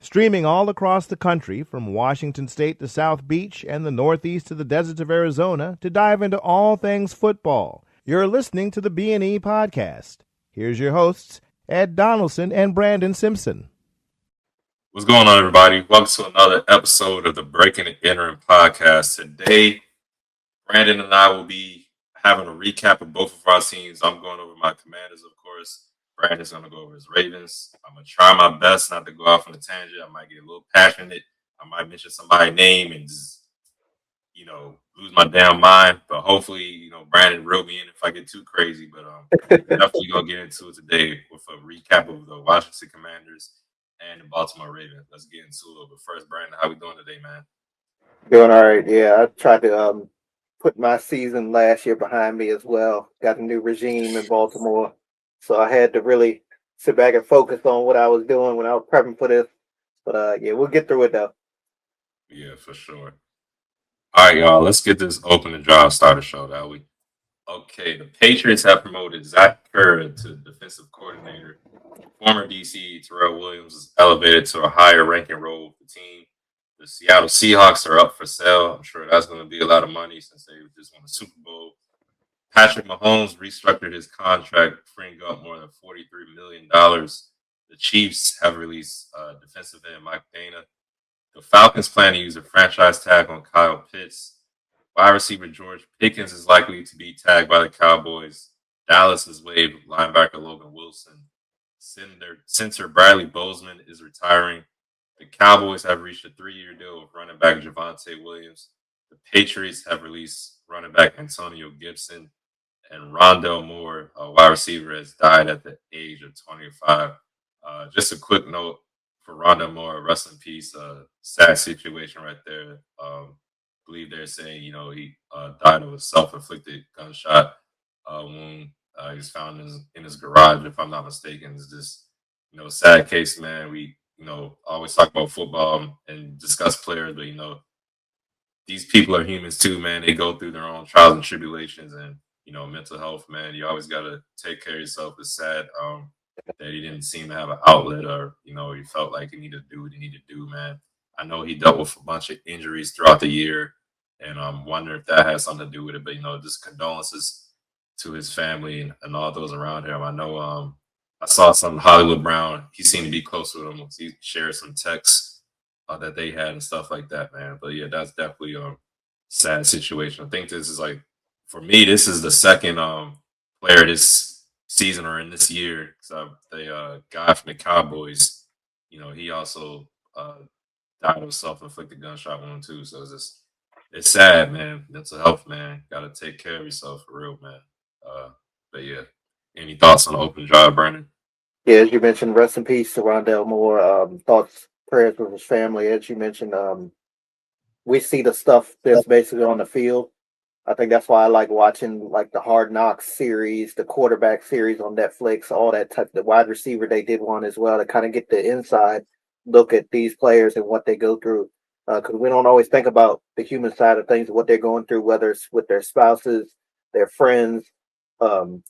Streaming all across the country, from Washington State to South Beach and the Northeast to the deserts of Arizona, to dive into all things football. You're listening to the B&E Podcast. Here's your hosts, Ed Donaldson and Brandon Simpson. What's going on, everybody? Welcome to another episode of the Breaking and Entering Podcast. Today, Brandon and I will be having a recap of both of our teams. I'm going over my Commanders, of course. Brandon's going to go over his Ravens. I'm going to try my best not to go off on a tangent. I might get a little passionate. I might mention somebody's name and just, lose my damn mind. But hopefully, Brandon reel me in if I get too crazy. But definitely going to get into it today with a recap of the Washington Commanders and the Baltimore Ravens. Let's get into it. But first, Brandon, how we doing today, man? Doing all right. Yeah, I tried to put my season last year behind me as well. Got a new regime in Baltimore. So I had to really sit back and focus on what I was doing when I was prepping for this. But, we'll get through it, though. Yeah, for sure. All right, y'all. Let's get this opening drive started, show, that we. Okay, the Patriots have promoted Zach Kerr to defensive coordinator. Former DC Terrell Williams is elevated to a higher ranking role with the team. The Seattle Seahawks are up for sale. I'm sure that's going to be a lot of money since they just won the Super Bowl. Patrick Mahomes restructured his contract, freeing up more than $43 million. The Chiefs have released defensive end Mike Dana. The Falcons plan to use a franchise tag on Kyle Pitts. Wide receiver George Pickens is likely to be tagged by the Cowboys. Dallas has waived linebacker Logan Wilson. Center Bradley Bozeman is retiring. The Cowboys have reached a 3-year deal with running back Javonte Williams. The Patriots have released running back Antonio Gibson. And Rondell Moore, a wide receiver, has died at the age of 25. Just a quick note for Rondell Moore, rest in peace. Sad situation right there. I believe they're saying, he died of a self-inflicted gunshot wound. He was found in his garage, if I'm not mistaken. It's just, sad case, man. We, always talk about football and discuss players, but, these people are humans too, man. They go through their own trials and tribulations and, mental health, man. You always got to take care of yourself. It's sad that he didn't seem to have an outlet or, he felt like he needed to do what he needed to do, man. I know he dealt with a bunch of injuries throughout the year, and I'm wondering if that has something to do with it. But, just condolences to his family and all those around him. I know I saw some Hollywood Brown. He seemed to be close with him. He shared some texts that they had and stuff like that, man. But, yeah, that's definitely a sad situation. I think this is for me, this is the second player this season or in this year. So the guy from the Cowboys, he also died of a self-inflicted gunshot wound too. So it's sad, man. Mental health, man. Got to take care of yourself for real, man. But yeah, any thoughts on the open drive, Brandon? Yeah, as you mentioned, rest in peace to Rondell Moore. Thoughts, prayers with his family. As you mentioned, we see the stuff that's basically on the field. I think that's why I like watching the Hard Knocks series, the quarterback series on Netflix, all that type. The wide receiver, they did one as well to kind of get the inside look at these players and what they go through. Because we don't always think about the human side of things, what they're going through, whether it's with their spouses, their friends,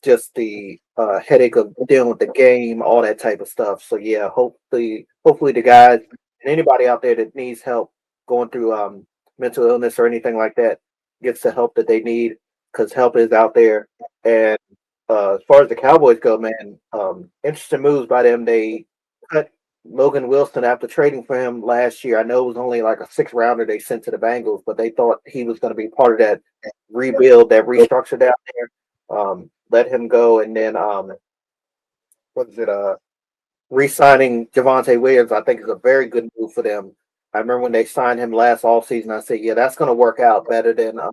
just the headache of dealing with the game, all that type of stuff. So yeah, hopefully the guys and anybody out there that needs help going through mental illness or anything like that gets the help that they need, because help is out there. And as far as the Cowboys go, man, interesting moves by them. They cut Logan Wilson after trading for him last year. I know it was only like a 6th rounder they sent to the Bengals, but they thought he was going to be part of that rebuild, that restructure down there. Let him go, and then re-signing Javonte Williams, I think, is a very good move for them. I remember when they signed him last offseason, I said, yeah, that's going to work out better than I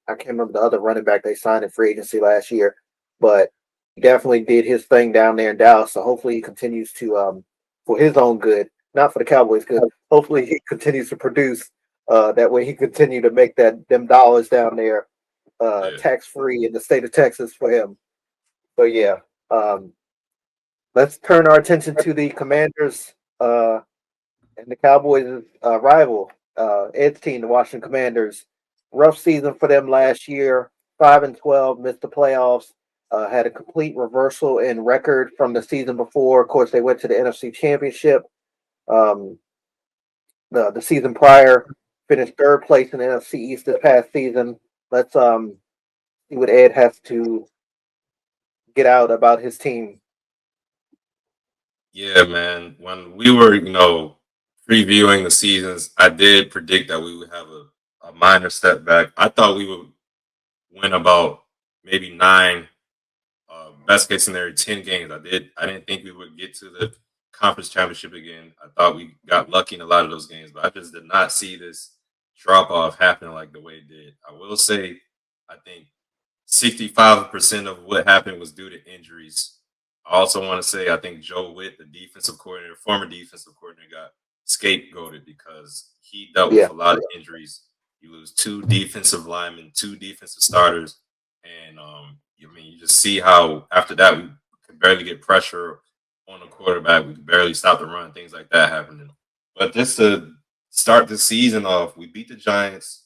can't remember the other running back they signed in free agency last year, but he definitely did his thing down there in Dallas. So hopefully he continues to, for his own good, not for the Cowboys' good, hopefully he continues to produce. That way he continue to make them dollars down there tax-free in the state of Texas for him. So yeah, let's turn our attention to the Commanders and the Cowboys' rival, Ed's team, the Washington Commanders. Rough season for them last year. 5-12, missed the playoffs. Had a complete reversal in record from the season before. Of course, they went to the NFC Championship. the season prior, finished third place in the NFC East this past season. Let's see what Ed has to get out about his team. Yeah, man. When we were, previewing the seasons, I did predict that we would have a minor step back. I thought we would win about maybe nine, best case scenario, 10 games. I didn't think we would get to the conference championship again. I thought we got lucky in a lot of those games, but I just did not see this drop off happening like the way it did. I will say, I think 65% of what happened was due to injuries. I also want to say I think Joe Witt, the defensive coordinator, former defensive coordinator, got scapegoated because he dealt with Yeah. a lot of injuries. You lose two defensive linemen, two defensive starters, and you just see how after that we could barely get pressure on the quarterback. We could barely stop the run, things like that happening. But just to start the season off, we beat the Giants.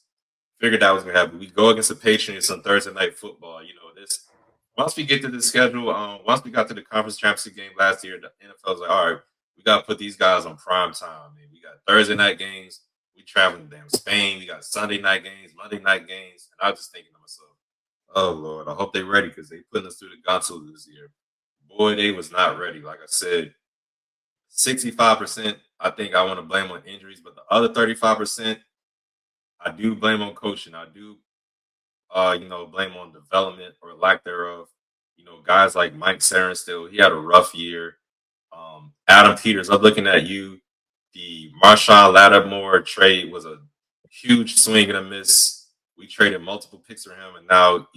Figured that was gonna happen. We go against the Patriots on Thursday night football. This once we get to the schedule, once we got to the conference championship game last year, the NFL was like, all right, we gotta put these guys on prime time. Man. We got Thursday night games. We traveling to damn Spain. We got Sunday night games, Monday night games, and I was just thinking to myself, oh Lord, I hope they're ready because they putting us through the gauntlet this year. Boy, they was not ready. Like I said, 65%. I think I want to blame on injuries, but the other 35%. I do blame on coaching. I do, blame on development or lack thereof. Guys like Mike Sarenstill, he had a rough year. Adam Peters, I'm looking at you. The Marshawn Lattimore trade was a huge swing and a miss. We traded multiple picks for him, and now,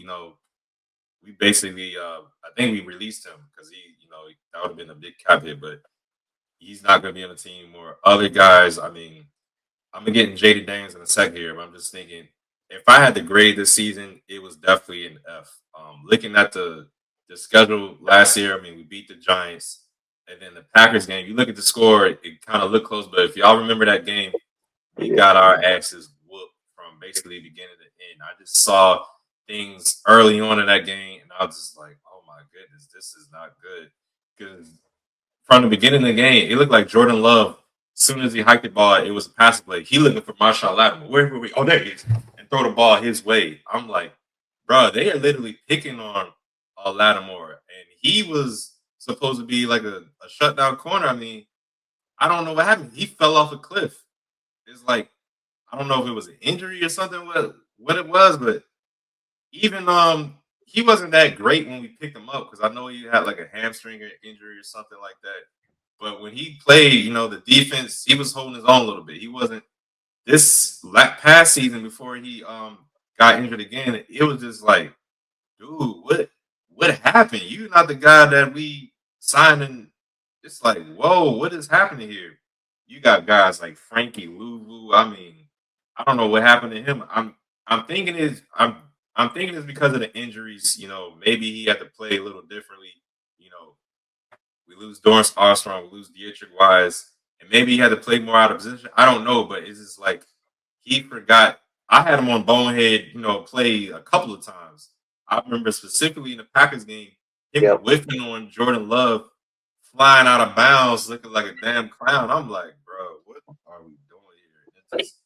we basically, I think we released him because that would have been a big cap hit, but he's not going to be on the team anymore. Other guys, I mean, I'm gonna get in Jaden Daniels in a second here, but I'm just thinking if I had to grade this season, it was definitely an F. Looking at the schedule last year, I mean, we beat the Giants, and then the Packers game. You look at the score; it kind of looked close, but if y'all remember that game, we got our asses whooped from basically beginning to end. I just saw things early on in that game, and I was just like, "Oh my goodness, this is not good." Because from the beginning of the game, it looked like Jordan Love. As soon as he hiked the ball, it was a pass play. He looking for Marshawn Lattimore. Where were we? Oh, there he is. And throw the ball his way. I'm like, bro, they are literally picking on Lattimore. And he was supposed to be like a shutdown corner. I mean, I don't know what happened. He fell off a cliff. It's like, I don't know if it was an injury or something, what it was, but even he wasn't that great when we picked him up because I know he had like a hamstring injury or something like that. But when he played, the defense, he was holding his own a little bit. He wasn't this past season before he got injured again. It was just like, dude, what happened? You're not the guy that we signed. And it's like, whoa, what is happening here? You got guys like Frankie Louvu. I mean, I don't know what happened to him. I'm thinking it's because of the injuries. Maybe he had to play a little differently. We lose Dorrance Armstrong, we lose Dietrich Wise, and maybe he had to play more out of position. I don't know, but it's just like he forgot. I had him on bonehead, play a couple of times. I remember specifically in the Packers game, him whiffing on Jordan Love, flying out of bounds, looking like a damn clown. I'm like, bro, what are we doing here? Just,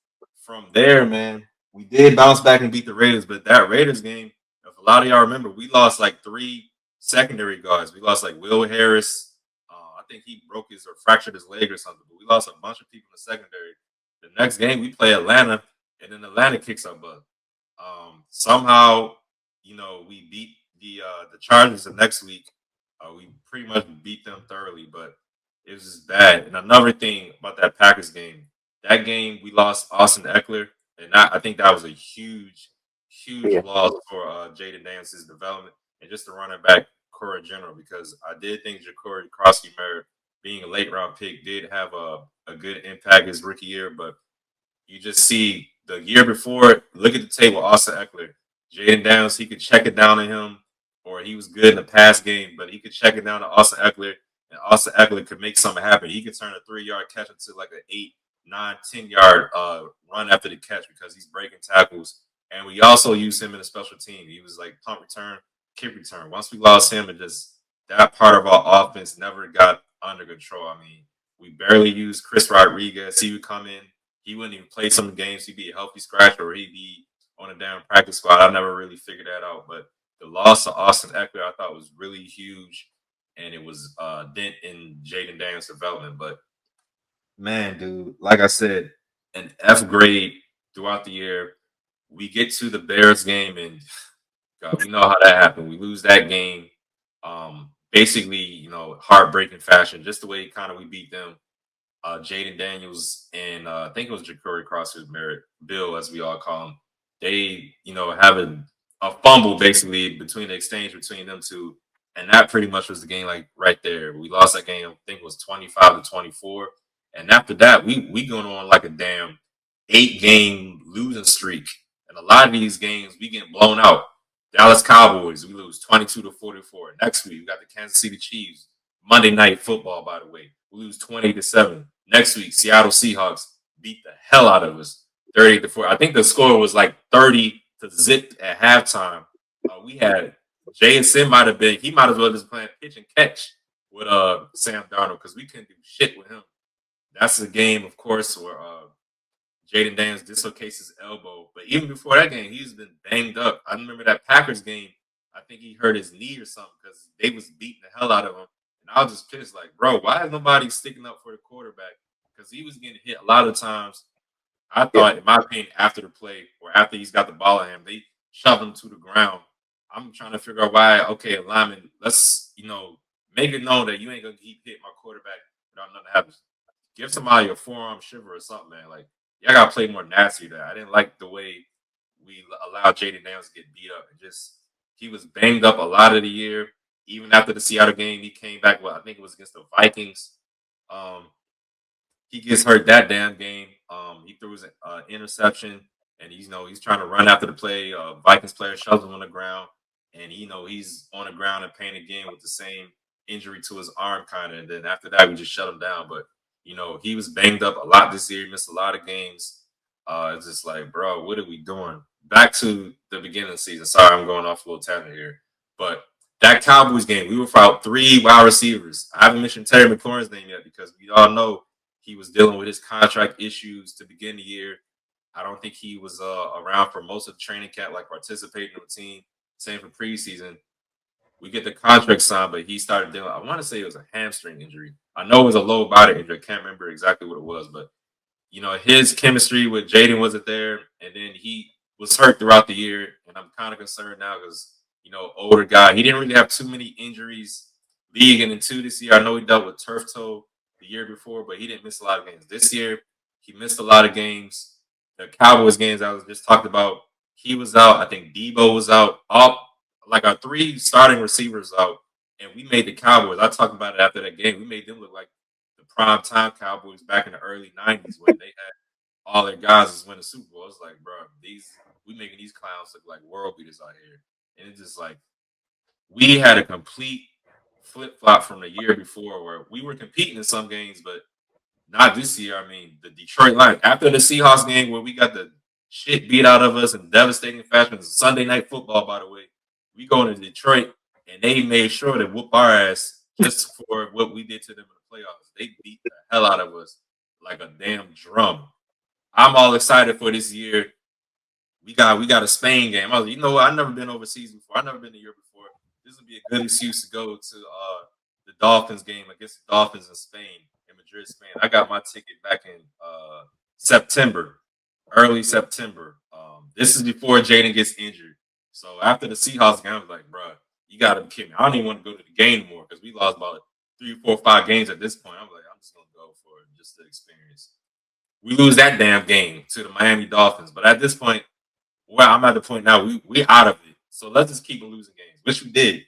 from there, man, we did bounce back and beat the Raiders, but that Raiders game, if a lot of y'all remember, we lost like 3 secondary guards. We lost like Will Harris. I think he broke his or fractured his leg or something. But we lost a bunch of people in the secondary. The next game we play Atlanta, and then Atlanta kicks our butt. Somehow, we beat the Chargers the next week. We pretty much beat them thoroughly, but it was just bad. And another thing about that Packers game, that game we lost Austin Eckler, and I think that was a huge loss for Jaden Daniels' development and just the running back core in general, because I did think Ja'Cory Krosky-Merritt, being a late round pick, did have a good impact his rookie year, but you just see the year before, look at the tape with Austin Eckler. Jaden Daniels, he could check it down to him, or he was good in the pass game, but he could check it down to Austin Eckler, and Austin Eckler could make something happen. He could turn a 3-yard catch into like an 8, 9, 10-yard run after the catch because he's breaking tackles. And we also use him in a special team. He was like punt return, kick return. Once we lost him, and just that part of our offense never got under control. I mean, we barely used Chris Rodriguez. He would come in he wouldn't even play some games. He'd be a healthy scratch or he'd be on a damn practice squad. I never really figured that out. But the loss of Austin Eckler, I thought was really huge, and it was dent in Jaden Daniels' development. But man, dude, like I said, an F grade throughout the year. We get to the Bears game, and God, we know how that happened. We lose that game, basically, heartbreaking fashion, just the way kind of we beat them. Jaden Daniels and I think it was Ja'Cory Cross's Merritt Bill, as we all call him. They, having a fumble basically between the exchange between them two, and that pretty much was the game. Like right there, we lost that game. I think it was 25-24, and after that, we going on like a damn 8-game losing streak, and a lot of these games we getting blown out. Dallas Cowboys, we lose 22-44. Next week, we got the Kansas City Chiefs. Monday Night Football, by the way. We lose 20-7. Next week, Seattle Seahawks beat the hell out of us, 30-4. I think the score was like 30-0 at halftime. We had JSN he might as well just playing pitch and catch with Sam Darnold because we couldn't do shit with him. That's a game, of course, where Jaden Daniels dislocates his elbow. But even before that game, he's been banged up. I remember that Packers game. I think he hurt his knee or something because they was beating the hell out of him. And I was just pissed, like, bro, why is nobody sticking up for the quarterback? Because he was getting hit a lot of times. I thought, in my opinion, after the play or after he's got the ball in him, they shove him to the ground. I'm trying to figure out why, okay, lineman, let's, make it known that you ain't going to keep hitting my quarterback without nothing happens. Give somebody a forearm shiver or something, man. Like, y'all got to play more nasty there. I didn't like the way we allowed Jaden Daniels to get beat up. He was banged up a lot of the year. Even after the Seattle game, he came back. Well, I think it was against the Vikings. He gets hurt that damn game. He threw his interception, and he's trying to run after the play. Vikings player shoves him on the ground, and he's on the ground in pain again with the same injury to his arm, kind of. And then after that, we just shut him down. But he was banged up a lot this year. He missed a lot of games. It's just like, bro, what are we doing? Back to the beginning of the season. Sorry, I'm going off a little tangent here, but that Cowboys game, we were without 3 wide receivers. I haven't mentioned Terry McLaurin's name yet because we all know he was dealing with his contract issues to begin the year. I don't think he was around for most of the training camp, like participating in the team. Same for preseason. We get the contract signed, but he started dealing. I want to say it was a hamstring injury. I know it was a low body injury. I can't remember exactly what it was, but his chemistry with Jaden wasn't there, and then he was hurt throughout the year, and I'm kind of concerned now because older guy. He didn't really have too many injuries leading into this year. I know he dealt with turf toe the year before, but he didn't miss a lot of games. This year, he missed a lot of games. The Cowboys games I was just talked about, he was out. I think Debo was out. All like our 3 starting receivers out, and we made the Cowboys. I talked about it after that game. We made them look like the prime time Cowboys back in the early '90s when they had all their guys was winning Super Bowl. It's like, bro, we making these clowns look like world beaters out here. And it's just like we had a complete flip-flop from the year before where we were competing in some games, but not this year. I mean, the Detroit Lions, after the Seahawks game where we got the shit beat out of us in devastating fashion, it's Sunday Night Football, by the way, we go to Detroit, and they made sure to whoop our ass just for what we did to them in the playoffs. They beat the hell out of us like a damn drum. I'm all excited for this year. We got a Spain game. I was like, what? I've never been overseas before. I've never been the year before. This would be a good excuse to go to the Dolphins game against the Dolphins in Spain, in Madrid, Spain. I got my ticket back in September, early September. This is before Jaden gets injured. So after the Seahawks game, I was like, bro, you got to be kidding me. I don't even want to go to the game anymore because we lost about 3, 4, 5 games at this point. I'm like, I'm just going to go for it, just the experience. We lose that damn game to the Miami Dolphins. But at this point, I'm at the point now we out of it. So let's just keep losing games, which we did.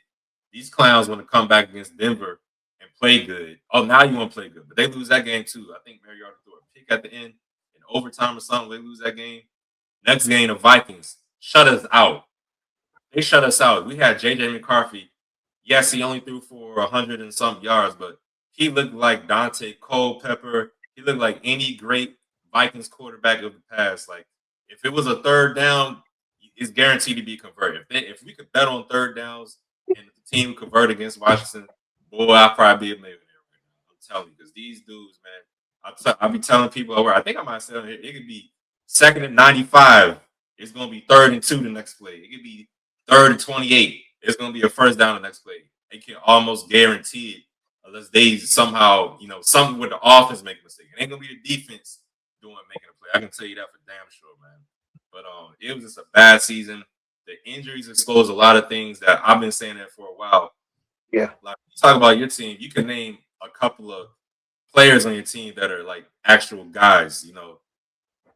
These clowns want to come back against Denver and play good. Oh, now you want to play good. But they lose that game too. I think Mariota threw a pick at the end in overtime or something. They lose that game. Next game, the Vikings shut us out. They shut us out. We had J.J. McCarthy. Yes, he only threw for 100 and some yards, but he looked like Dante Culpepper. He looked like any great Vikings quarterback of the past. Like, if it was a third down, it's guaranteed to be converted. If we could bet on third downs and the team convert against Washington, boy, I'd probably be a millionaire right now. I'm telling you, because these dudes, man, I'll be telling people, I think I might say it could be 2nd and 95. It's going to be 3rd and 2 the next play. It could be 3rd and 28. It's going to be a first down the next play. They can almost guarantee it unless they somehow, something with the offense make a mistake. It ain't going to be the defense making a play. I can tell you that for damn sure, man. But it was just a bad season. The injuries exposed a lot of things that I've been saying that for a while. Yeah. Like you talk about your team, you can name a couple of players on your team that are like actual guys.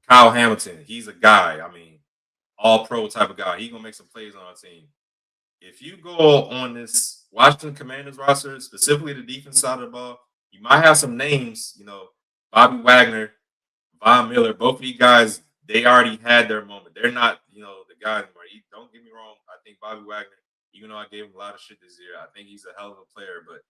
Kyle Hamilton, he's a guy. I mean, all pro type of guy. He's gonna make some plays on our team. If you go on this Washington Commanders roster, specifically the defense side of the ball, you might have some names. Bobby Wagner, Von Miller, both of these guys, they already had their moment. They're not, the guys anymore. Don't get me wrong. I think Bobby Wagner, even though I gave him a lot of shit this year, I think he's a hell of a player. But,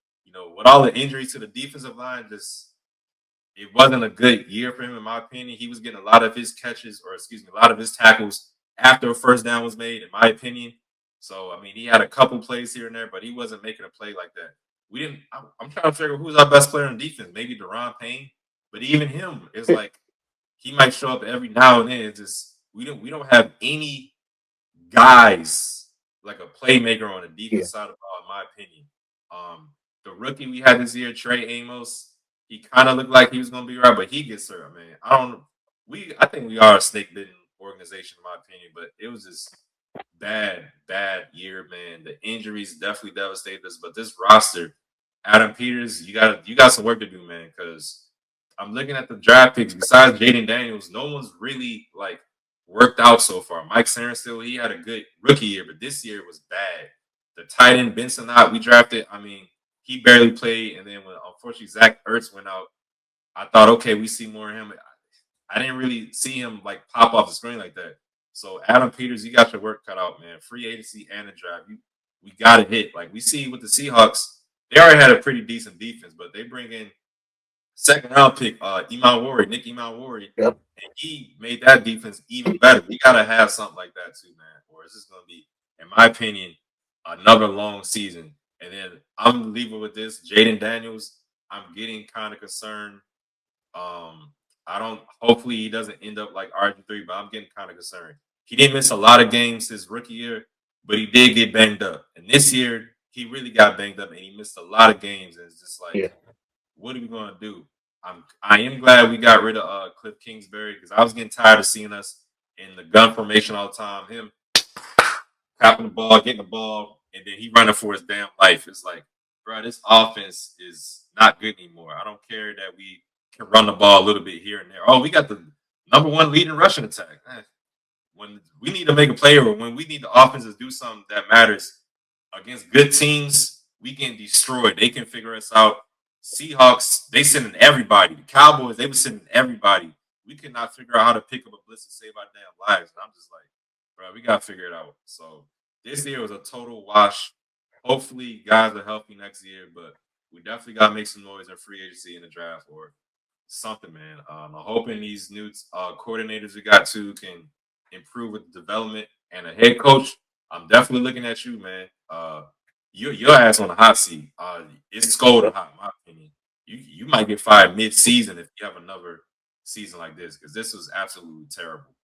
with all the injuries to the defensive line, it wasn't a good year for him, in my opinion. He was getting a lot of his catches, a lot of his tackles after a first down was made, in my opinion. So, I mean, he had a couple plays here and there, but he wasn't making a play like that. I'm trying to figure out who's our best player on defense. Maybe Deron Payne. But even him, it's like he might show up every now and then. It's just we don't have any guys like a playmaker on the defense side of the ball, in my opinion. The rookie we had this year, Trey Amos, he kind of looked like he was gonna be right, but he gets hurt, man. I think we are a snake-bitten organization, in my opinion, but it was just bad year, man. The injuries definitely devastated us, but this roster, Adam Peters, you got some work to do, man, because I'm looking at the draft picks. Besides Jaden Daniels, no one's really like worked out so far. Mike Sarenstill, he had a good rookie year, but this year was bad. The tight end Benson Ott, we drafted. I mean, he barely played, and then when unfortunately Zach Ertz went out, I thought, okay, we see more of him. I didn't really see him like pop off the screen like that. So Adam Peters, you got your work cut out, man. Free agency and the draft, we got to hit. Like we see with the Seahawks, they already had a pretty decent defense, but they bring in second round pick, Nick Imawari, yep. And he made that defense even better. We gotta have something like that too, man. Or it's just gonna be, in my opinion, another long season. And then I'm leaving with this. Jaden Daniels, I'm getting kind of concerned. Hopefully he doesn't end up like RG3, but I'm getting kind of concerned. He didn't miss a lot of games his rookie year, but he did get banged up. And this year, he really got banged up and he missed a lot of games. And it's just like, what are we going to do? I am glad we got rid of Cliff Kingsbury because I was getting tired of seeing us in the gun formation all the time. Him copping the ball, getting the ball, and then he running for his damn life. It's like, bro, this offense is not good anymore. I don't care that we can run the ball a little bit here and there. Oh, we got the number one leading rushing attack. When we need to make a play or when we need the offenses to do something that matters against good teams, we get destroyed. They can figure us out. Seahawks, they sending everybody. The Cowboys, they were sending everybody. We could not figure out how to pick up a blitz and save our damn lives. And I'm just like, bro, we got to figure it out. So this year was a total wash. Hopefully, guys are healthy next year, but we definitely got to make some noise in free agency in the draft or something, man. I'm hoping these new coordinators we got to can improve with the development and a head coach. I'm definitely looking at you, man. Your ass on the hot seat. It's scolding hot, in my opinion. You might get fired mid-season if you have another season like this because this was absolutely terrible.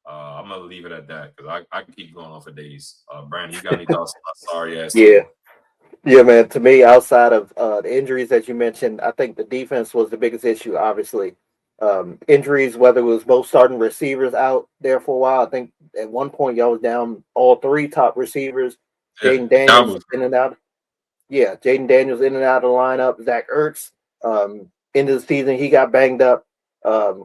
I'm gonna leave it at that because I can keep going on for days. Brandon, you got any thoughts on sorry ass? Yeah, man. To me, outside of the injuries that you mentioned, I think the defense was the biggest issue. Obviously, injuries, whether it was both starting receivers out there for a while. I think at one point y'all was down all three top receivers. Jaden Daniels in and out. Yeah, Jaden Daniels in and out of the lineup. Zach Ertz, end of the season, he got banged up.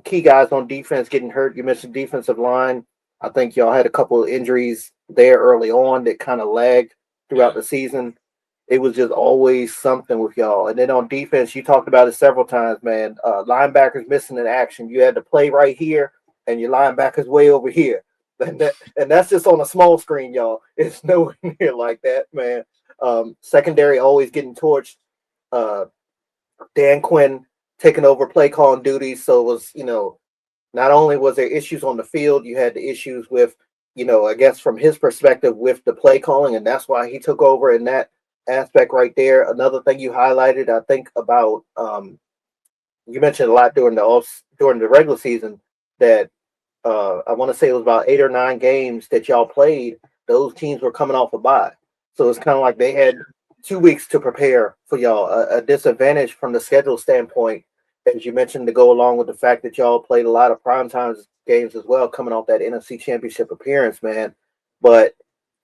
Key guys on defense getting hurt. You mentioned defensive line. I think y'all had a couple of injuries there early on that kind of lagged throughout the season. It was just always something with y'all. And then on defense, you talked about it several times, man. Linebackers missing in action. You had to play right here, and your linebackers way over here. And that's just on a small screen, y'all. It's nowhere near like that, man. Secondary always getting torched. Dan Quinn taking over play calling duties. So it was, not only was there issues on the field, you had the issues with, I guess from his perspective with the play calling, and that's why he took over in that aspect right there. Another thing you highlighted, I think about you mentioned a lot during the regular season that I want to say it was about 8 or 9 games that y'all played. Those teams were coming off a bye, so it's kind of like they had 2 weeks to prepare for y'all. A disadvantage from the schedule standpoint, as you mentioned, to go along with the fact that y'all played a lot of primetime games as well, coming off that NFC Championship appearance, man. But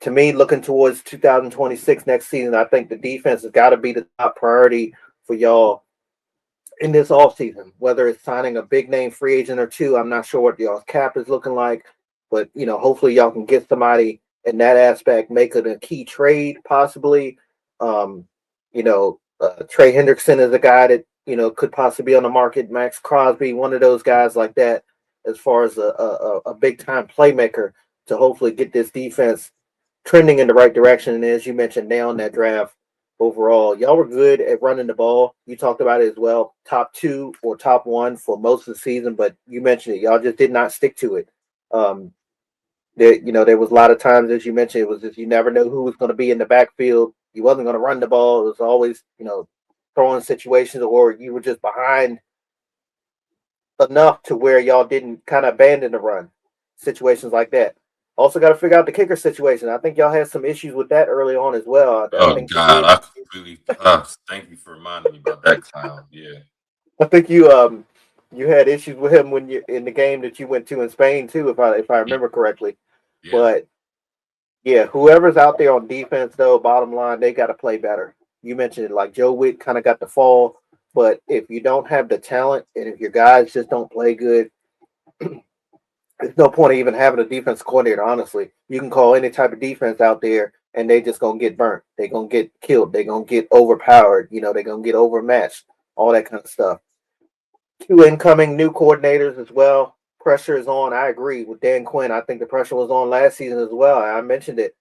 to me, looking towards 2026 next season, I think the defense has got to be the top priority for y'all in this offseason, whether it's signing a big name free agent or two. I'm not sure what y'all's cap is looking like, but hopefully y'all can get somebody in that aspect, make it a key trade possibly. Trey Hendrickson is a guy that could possibly be on the market. Max Crosby, one of those guys like that, as far as a big time playmaker to hopefully get this defense trending in the right direction. And as you mentioned, now in that draft overall, y'all were good at running the ball. You talked about it as well, top two or top one for most of the season, but you mentioned it. Y'all just did not stick to it. There was a lot of times, as you mentioned, it was just you never know who was going to be in the backfield. You wasn't going to run the ball. It was always, throwing situations, or you were just behind enough to where y'all didn't kind of abandon the run. Situations like that. Also got to figure out the kicker situation. I think y'all had some issues with that early on as well. I Oh think God, I completely. Thank you for reminding me about that clown. Yeah, I think you had issues with him when you in the game that you went to in Spain too, if I remember correctly. yeah. But yeah, whoever's out there on defense though, bottom line, they got to play better. You mentioned it, like Joe Witt kind of got the fall, but if you don't have the talent and if your guys just don't play good, there's no point of even having a defense coordinator. Honestly, you can call any type of defense out there, and they just gonna get burnt. They gonna get killed. They gonna get overpowered. They gonna get overmatched. All that kind of stuff. Two incoming new coordinators as well. Pressure is on. I agree with Dan Quinn. I think the pressure was on last season as well. I mentioned it.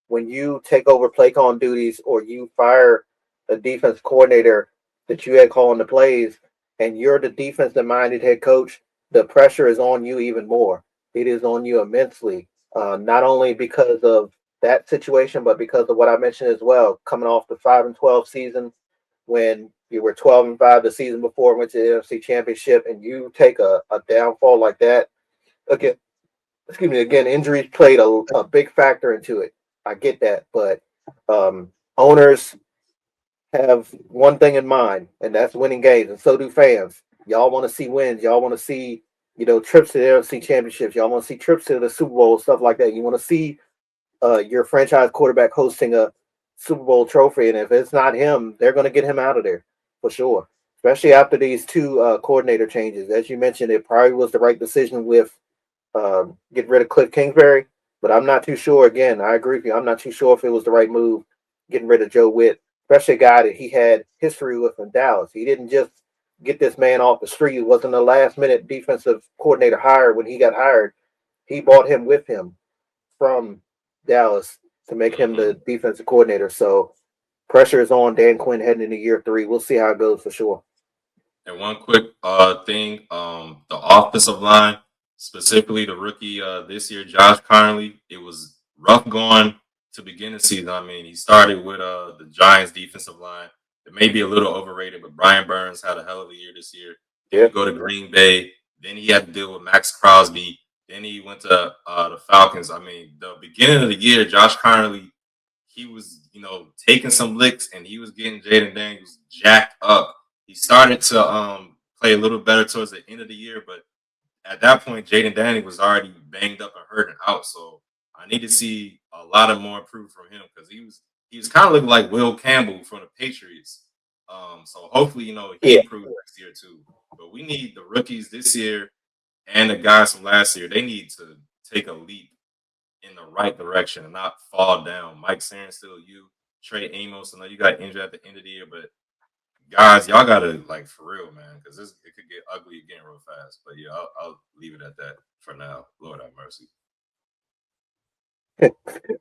When you take over play calling duties or you fire a defense coordinator that you had calling the plays and you're the defensive minded head coach, the pressure is on you even more. It is on you immensely. Not only because of that situation, but because of what I mentioned as well, coming off the 5-12 season when you were 12-5 the season before, went to the NFC Championship, and you take a downfall like that. Again, again, injuries played a big factor into it. I get that, but owners have one thing in mind, and that's winning games, and so do fans. Y'all want to see wins. Y'all want to see, trips to the NFC championships. Y'all want to see trips to the Super Bowl, stuff like that. You want to see your franchise quarterback hosting a Super Bowl trophy, and if it's not him, they're going to get him out of there for sure. Especially after these two coordinator changes, as you mentioned, it probably was the right decision with get rid of Cliff Kingsbury, but I'm not too sure. Again, I agree with you. I'm not too sure if it was the right move getting rid of Joe Witt, especially a guy that he had history with in Dallas. He didn't just get this man off the street. It wasn't a last minute defensive coordinator hire when he got hired. He brought him with him from Dallas to make him Mm-hmm. the defensive coordinator. So pressure is on Dan Quinn heading into year 3. We'll see how it goes for sure. And one quick thing, the offensive line, specifically the rookie this year, Josh Conley, it was rough going to begin the season. I mean, he started with the Giants defensive line. It may be a little overrated, but Brian Burns had a hell of a year this year. Then Yeah. you go to Green Bay. Then he had to deal with Max Crosby. Then he went to the Falcons. I mean, the beginning of the year, Josh Conley, he was, taking some licks and he was getting Jaden Daniels jacked up. He started to play a little better towards the end of the year, but at that point, Jaden Daniels was already banged up and hurt and out. So I need to see a lot of more improvement from him because he was kind of looking like Will Campbell from the Patriots. So hopefully, he Yeah. improves next year too. But we need the rookies this year and the guys from last year. They need to take a leap in the right direction and not fall down. Mike Saren still you, Trey Amos. I know you got injured at the end of the year, but guys, y'all gotta like for real, man, because it could get ugly again real fast. But yeah, I'll leave it at that for now. Lord have mercy.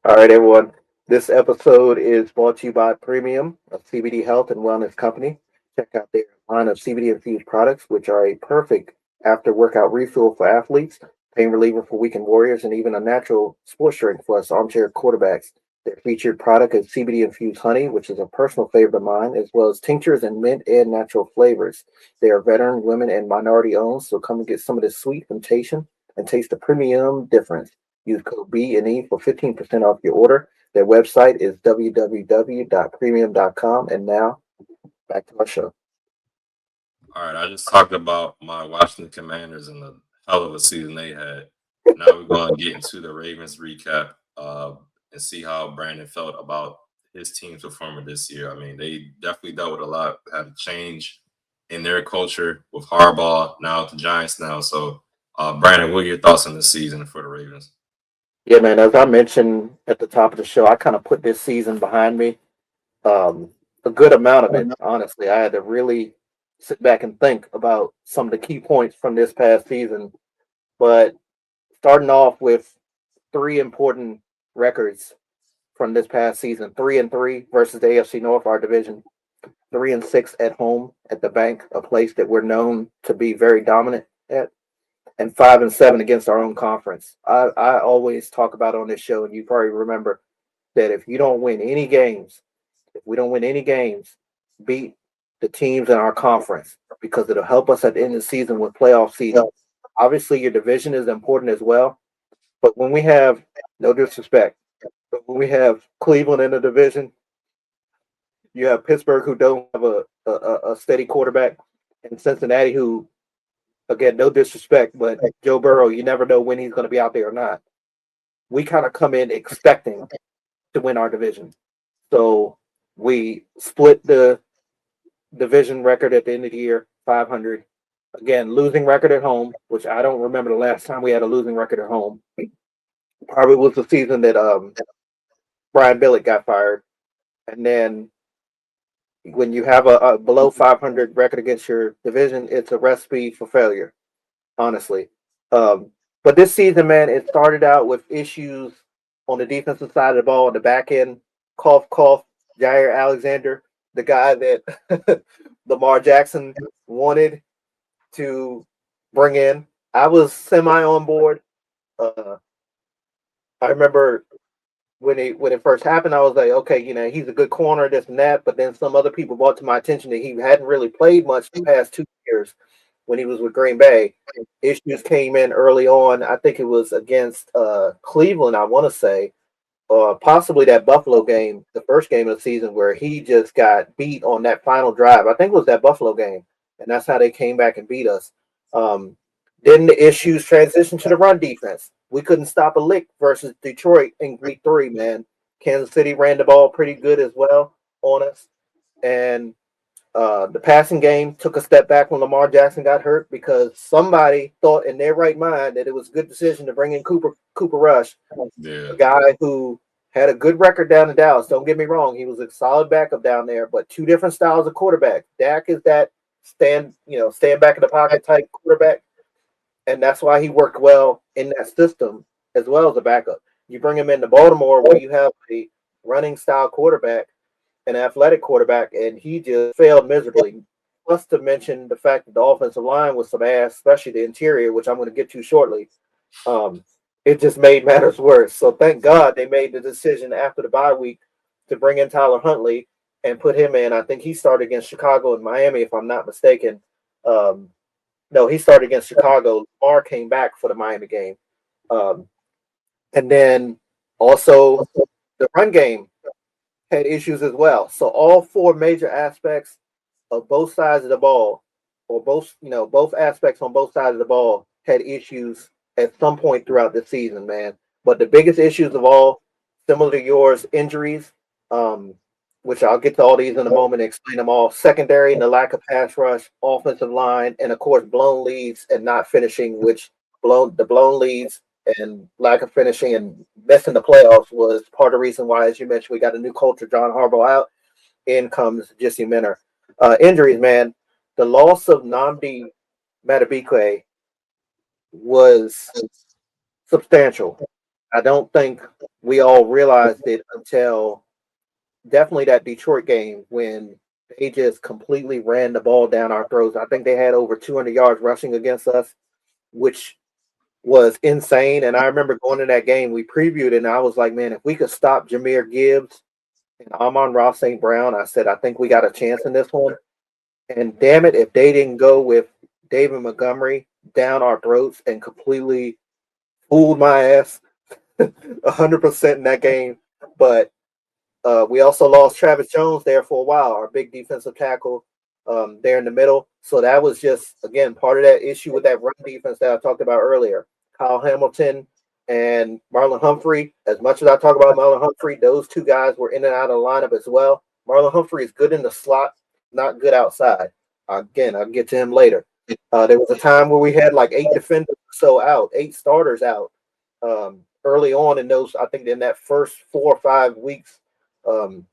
All right, everyone. This episode is brought to you by Premium, a CBD health and wellness company. Check out their line of CBD infused products, which are a perfect after workout refuel for athletes, pain reliever for weekend warriors, and even a natural sports drink for us armchair quarterbacks. Their featured product is CBD infused honey, which is a personal favorite of mine, as well as tinctures and mint and natural flavors. They are veteran, women, and minority owned, so come and get some of this sweet temptation and taste the premium difference. Use code B&E for 15% off your order. Their website is www.premium.com. And now, back to our show. All right, I just talked about my Washington Commanders and the hell of a season they had. Now we're going to get into the Ravens recap and see how Brandon felt about his team's performance this year. I mean, they definitely dealt with a lot, had a change in their culture with Harbaugh, now with the Giants now. So, Brandon, what are your thoughts on this season for the Ravens? Yeah, man, as I mentioned at the top of the show, I kind of put this season behind me. A good amount of it, honestly. I had to really sit back and think about some of the key points from this past season. But starting off with three important records from this past season: 3-3 versus the AFC North, our division; 3-6 at home at the Bank, a place that we're known to be very dominant at; and 5-7 against our own conference. I always talk about on this show, and you probably remember that if we don't win any games, beat the teams in our conference, because it'll help us at the end of the season with playoff season. Obviously, your division is important as well, but when we have, no disrespect, but when we have Cleveland in the division, you have Pittsburgh, who don't have a steady quarterback, and Cincinnati, who, again, no disrespect, but Joe Burrow, you never know when he's going to be out there or not. We kind of come in expecting to win our division. So we split the division record at the end of the year, 500. Again, losing record at home, which I don't remember the last time we had a losing record at home. Probably was the season that Brian Billick got fired. And then when you have a below 500 record against your division, it's a recipe for failure, honestly. But this season, man, it started out with issues on the defensive side of the ball, on the back end. Cough, cough, Jair Alexander, the guy that Lamar Jackson wanted to bring in. I was semi on board. I remember when it first happened, I was like, okay, he's a good corner, this and that. But then some other people brought to my attention that he hadn't really played much the past 2 years when he was with Green Bay. Issues came in early on. I think it was against Cleveland, I want to say, possibly that Buffalo game, the first game of the season, where he just got beat on that final drive. I think it was that Buffalo game, and that's how they came back and beat us. Then the issues transitioned to the run defense. We couldn't stop a lick versus Detroit in week 3, man. Kansas City ran the ball pretty good as well on us. And the passing game took a step back when Lamar Jackson got hurt, because somebody thought in their right mind that it was a good decision to bring in Cooper Rush, a guy who had a good record down in Dallas. Don't get me wrong. He was a solid backup down there, but two different styles of quarterback. Dak is that stand back in the pocket type quarterback. And that's why he worked well in that system as well as a backup. You bring him into Baltimore, where you have a running style quarterback, an athletic quarterback, and he just failed miserably. Plus, to mention the fact that the offensive line was some ass, especially the interior, which I'm going to get to shortly. It just made matters worse. So thank God they made the decision after the bye week to bring in Tyler Huntley and put him in. I think he started against Chicago and Miami, if I'm not mistaken. No, he started against Chicago. Lamar came back for the Miami game. And then also the run game had issues as well. So all four major aspects of both sides of the ball, or both aspects on both sides of the ball, had issues at some point throughout the season, man. But the biggest issues of all, similar to yours, injuries, which I'll get to all these in a moment and explain them all. Secondary and the lack of pass rush, offensive line, and of course blown leads and not finishing, which the blown leads and lack of finishing and missing the playoffs was part of the reason why, as you mentioned, we got a new culture, John Harbaugh out. In comes Jesse Minter. Injuries, man. The loss of Nnamdi Madubuike was substantial. I don't think we all realized it until definitely that Detroit game, when they just completely ran the ball down our throats. I think they had over 200 yards rushing against us, which was insane. And I remember going to that game, we previewed it, and I was like, man, if we could stop Jameer Gibbs and Amon-Ra St. Brown, I said, I think we got a chance in this one. And damn it, if they didn't go with David Montgomery down our throats and completely fooled my ass 100% in that game. But we also lost Travis Jones there for a while, our big defensive tackle there in the middle. So that was just, again, part of that issue with that run defense that I talked about earlier. Kyle Hamilton and Marlon Humphrey. As much as I talk about Marlon Humphrey, those two guys were in and out of the lineup as well. Marlon Humphrey is good in the slot, not good outside. Again, I'll get to him later. There was a time where we had like 8 defenders or so out, 8 starters out early on in those. I think in that first 4 or 5 weeks,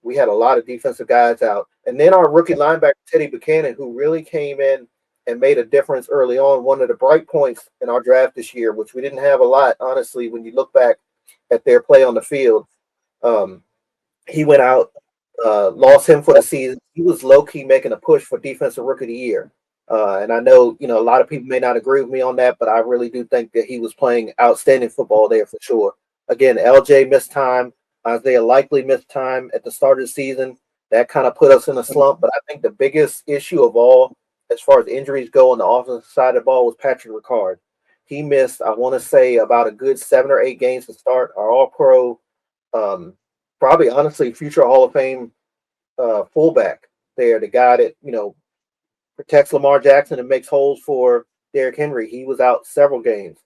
we had a lot of defensive guys out. And then our rookie linebacker, Teddy Buchanan, who really came in and made a difference early on, one of the bright points in our draft this year, which we didn't have a lot, honestly, when you look back at their play on the field. He went out, lost him for the season. He was low-key making a push for Defensive Rookie of the Year. And I know, a lot of people may not agree with me on that, but I really do think that he was playing outstanding football there for sure. Again, LJ missed time. Isaiah likely missed time at the start of the season. That kind of put us in a slump. But I think the biggest issue of all, as far as injuries go on the offensive side of the ball, was Patrick Ricard. He missed, I want to say, about a good 7 or 8 games to start. Our All-Pro, probably honestly future Hall of Fame fullback there, the guy that, protects Lamar Jackson and makes holes for Derrick Henry. He was out several games.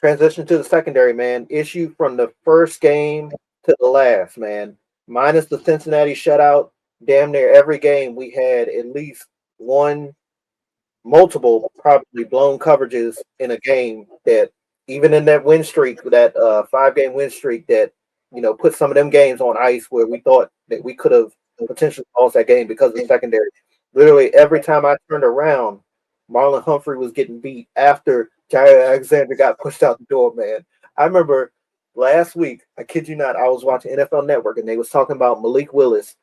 Transition to the secondary, man. Issue from the first game to the last, man. Minus the Cincinnati shutout, damn near every game we had at least multiple probably blown coverages in a game that even in that win streak, that 5-game win streak that, put some of them games on ice where we thought that we could have potentially lost that game because of the secondary. Literally every time I turned around, Marlon Humphrey was getting beat after Jair Alexander got pushed out the door, man. I remember last week, I kid you not, I was watching NFL Network and they was talking about Malik Willis,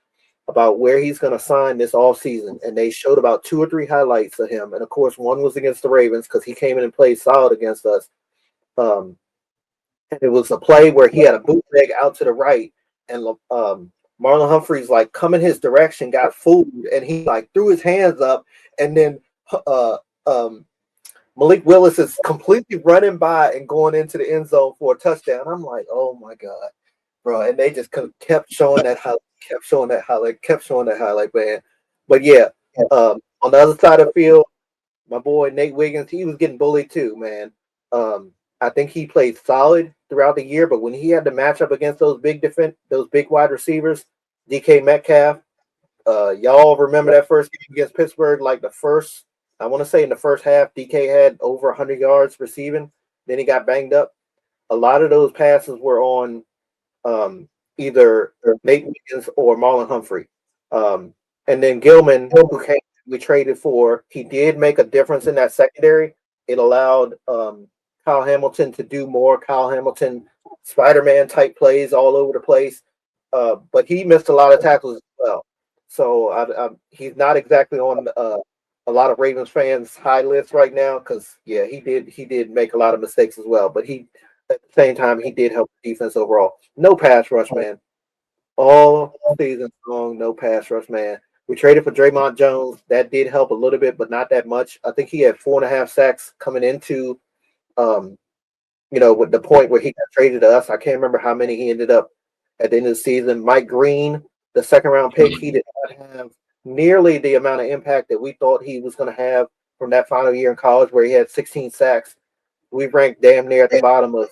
about where he's going to sign this offseason. And they showed about 2 or 3 highlights of him. And, of course, one was against the Ravens because he came in and played solid against us. And it was a play where he had a bootleg out to the right and Marlon Humphrey's like coming his direction, got fooled, and he like threw his hands up, and then Malik Willis is completely running by and going into the end zone for a touchdown. I'm like, oh my God, bro. And they just kept showing that highlight, man. But yeah, on the other side of the field, my boy Nate Wiggins, he was getting bullied too, man. I think he played solid throughout the year, but when he had to match up against those big wide receivers, DK Metcalf, y'all remember that first game against Pittsburgh? Like I want to say in the first half, DK had over 100 yards receiving. Then he got banged up. A lot of those passes were on either Nate Wiggins or Marlon Humphrey. And then Gilman, who we traded for, he did make a difference in that secondary. It allowed Kyle Hamilton to do more Kyle Hamilton Spider-Man type plays all over the place. But he missed a lot of tackles as well. So he's not exactly on a lot of Ravens fans' high list right now because, yeah, he did make a lot of mistakes as well. But at the same time, he did help the defense overall. No pass rush, man. All season long, no pass rush, man. We traded for Draymond Jones. That did help a little bit, but not that much. I think he had 4.5 sacks coming into with the point where he got traded to us. I can't remember how many he ended up at the end of the season. Mike Green, the 2nd-round pick, he did not have nearly the amount of impact that we thought he was going to have from that final year in college where he had 16 sacks. We ranked damn near at the bottom of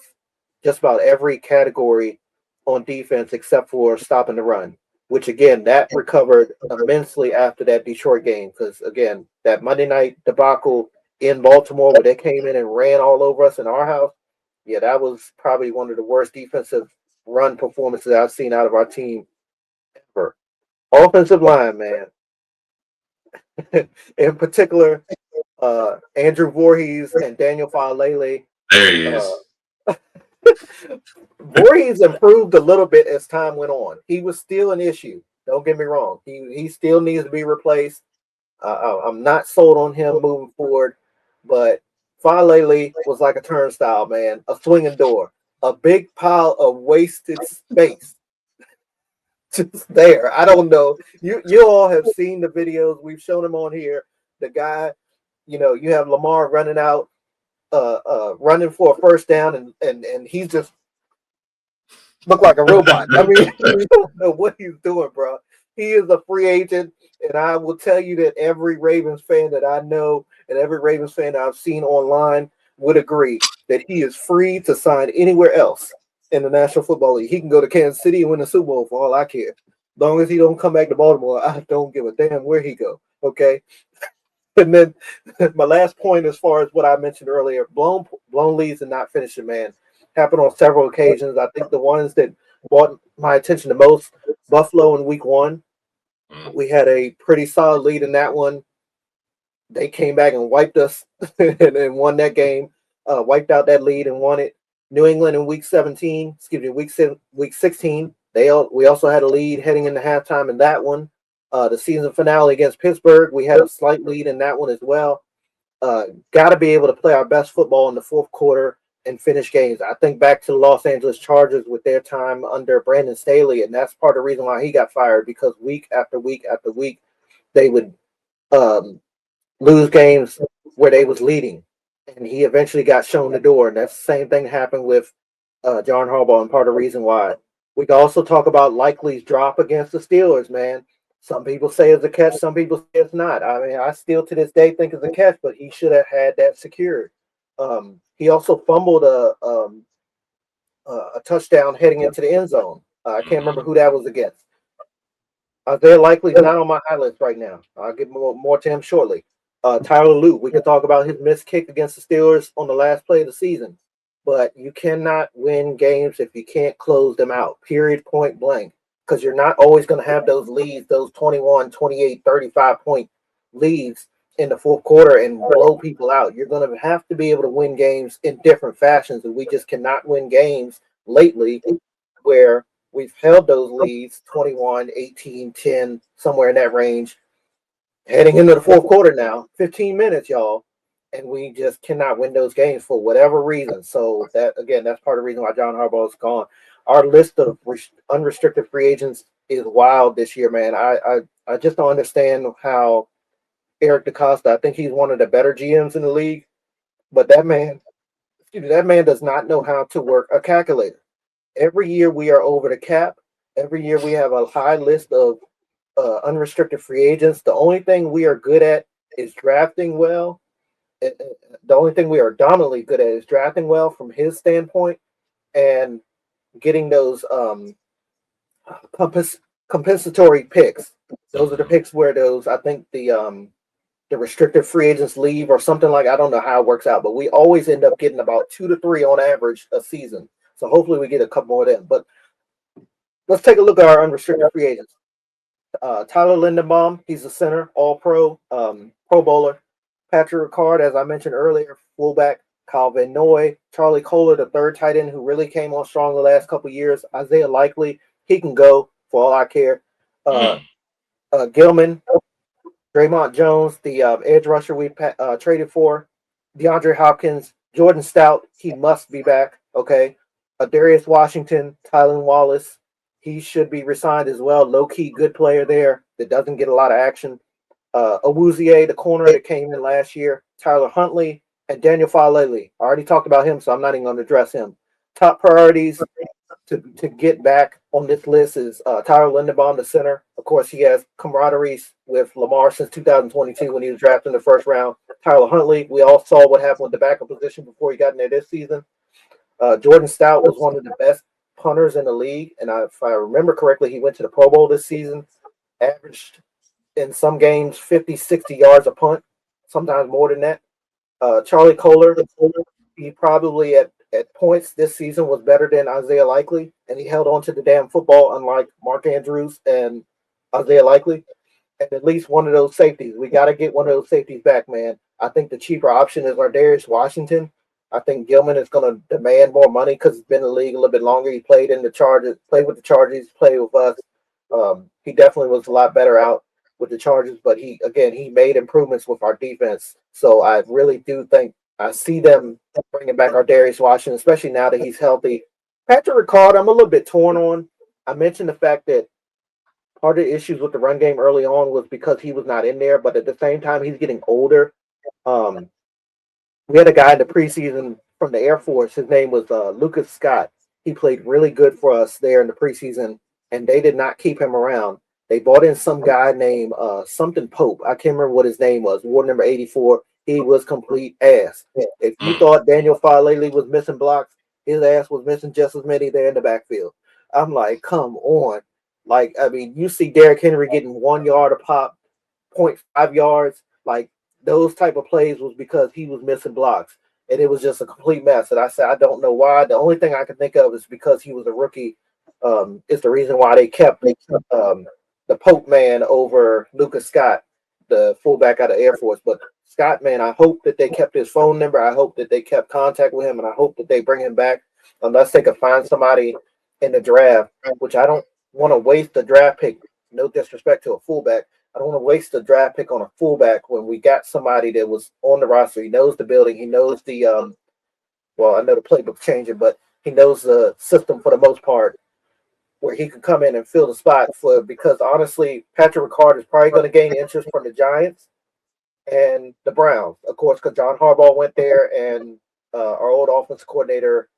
just about every category on defense except for stopping the run, which, again, that recovered immensely after that Detroit game because, again, that Monday night debacle in Baltimore where they came in and ran all over us in our house, yeah, that was probably one of the worst defensive run performances I've seen out of our team ever. Offensive line, man. In particular, Andrew Voorhees and Daniel Faalele. There he is. Voorhees improved a little bit as time went on. He was still an issue. Don't get me wrong. He still needs to be replaced. I'm not sold on him moving forward, but Falele was like a turnstile, man, a swinging door, a big pile of wasted space just there. I don't know. You all have seen the videos. We've shown them on here. The guy, you have Lamar running out, running for a first down, and he's just look like a robot. I mean, you don't know what he's doing, bro. He is a free agent, and I will tell you that every Ravens fan that I know and every Ravens fan that I've seen online would agree that he is free to sign anywhere else in the National Football League. He can go to Kansas City and win the Super Bowl for all I care. As long as he don't come back to Baltimore, I don't give a damn where he go. Okay. And then my last point, as far as what I mentioned earlier, blown leads and not finishing, man, happened on several occasions. I think the ones that brought my attention the most, Buffalo in Week 1, we had a pretty solid lead in that one. They came back and wiped us and won that game, wiped out that lead and won it. New England in Week 16. We also had a lead heading into halftime in that one. The season finale against Pittsburgh, we had a slight lead in that one as well. Got to be able to play our best football in the fourth quarter and finish games. I think back to the Los Angeles Chargers with their time under Brandon Staley, and that's part of the reason why he got fired, because week after week after week, they would lose games where they was leading, and he eventually got shown the door. And that's the same thing happened with John Harbaugh, and part of the reason why. We can also talk about Likely's drop against the Steelers, man. Some people say it's a catch, some people say it's not. I mean, I still to this day think it's a catch, but he should have had that secured. He also fumbled a touchdown heading into the end zone. I can't remember who that was against. Isaiah Likely's not on my highlights right now. I'll get more to him shortly. Tyler Lue, we can talk about his missed kick against the Steelers on the last play of the season. But you cannot win games if you can't close them out, period, point blank. Because you're not always going to have those leads, those 21, 28, 35-point leads in the fourth quarter and blow people out. You're going to have to be able to win games in different fashions, and we just cannot win games lately where we've held those leads 21, 18, 10, somewhere in that range. Heading into the fourth quarter now, 15 minutes, y'all, and we just cannot win those games for whatever reason. So that's part of the reason why John Harbaugh is gone. Our list of unrestricted free agents is wild this year, man. I just don't understand how Eric DeCosta, I think he's one of the better GMs in the league, but that man does not know how to work a calculator. Every year we are over the cap. Every year we have a high list of unrestricted free agents. The only thing we are good at is drafting well. The only thing we are dominantly good at is drafting well from his standpoint and getting those compensatory picks. Those are the picks where I think the restricted free agents leave or something like, I don't know how it works out, but we always end up getting about 2 to 3 on average a season. So hopefully we get a couple more of them. But let's take a look at our unrestricted free agents. Tyler Lindenbaum, he's a center, all-pro, Pro Bowler. Patrick Ricard, as I mentioned earlier, fullback. Kyle Van Noy, Charlie Kohler, the third tight end who really came on strong the last couple of years. Isaiah Likely, he can go for all I care. Gilman, Draymond Jones, the edge rusher we traded for. DeAndre Hopkins, Jordan Stout, he must be back. Okay. Darius Washington, Tylen Wallace, he should be resigned as well. Low-key good player there that doesn't get a lot of action. Awuzie, the corner that came in last year. Tyler Huntley, and Daniel Falele. I already talked about him, so I'm not even going to address him. Top priorities to get back on this list is Tyler Lindenbaum, the center. Of course, he has camaraderie with Lamar since 2022 when he was drafted in the first round. Tyler Huntley, we all saw what happened with the backup position before he got in there this season. Jordan Stout was one of the best punters in the league, and if I remember correctly, he went to the Pro Bowl this season, averaged in some games 50, 60 yards a punt, sometimes more than that. Charlie Kohler, he probably at points this season was better than Isaiah Likely, and he held on to the damn football, unlike Mark Andrews and Isaiah Likely. And at least one of those safeties. We got to get one of those safeties back, man. I think the cheaper option is our Darius Washington. I think Gilman is going to demand more money because he's been in the league a little bit longer. He played with the Chargers, played with us. He definitely was a lot better out with the Chargers, but he made improvements with our defense. So I really do think I see them bringing back our Darius Washington, especially now that he's healthy. Patrick Ricard, I'm a little bit torn on. I mentioned the fact that part of the issues with the run game early on was because he was not in there, but at the same time, he's getting older. Um, we had a guy in the preseason from the Air Force. His name was Lucas Scott. He played really good for us there in the preseason, and they did not keep him around. They brought in some guy named something Pope. I can't remember what his name was. Ward number 84. He was complete ass. If you thought Daniel Falele was missing blocks, his ass was missing just as many there in the backfield. I'm like, come on. Like, I mean, you see Derrick Henry getting 1 yard a pop, 0.5 yards. Like, those type of plays was because he was missing blocks. And it was just a complete mess. And I said, I don't know why. The only thing I can think of is because he was a rookie. It's the reason why they kept the Pope man over Lucas Scott, the fullback out of Air Force. But Scott, man, I hope that they kept his phone number. I hope that they kept contact with him, and I hope that they bring him back unless they could find somebody in the draft, which I don't want to waste the draft pick. No disrespect to a fullback. I don't want to waste the draft pick on a fullback when we got somebody that was on the roster. He knows the building. He knows the well, I know the playbook's changing, but he knows the system for the most part, where he could come in and fill the spot for. Because honestly, Patrick Ricard is probably going to gain interest from the Giants and the Browns, of course, because John Harbaugh went there, and our old offensive coordinator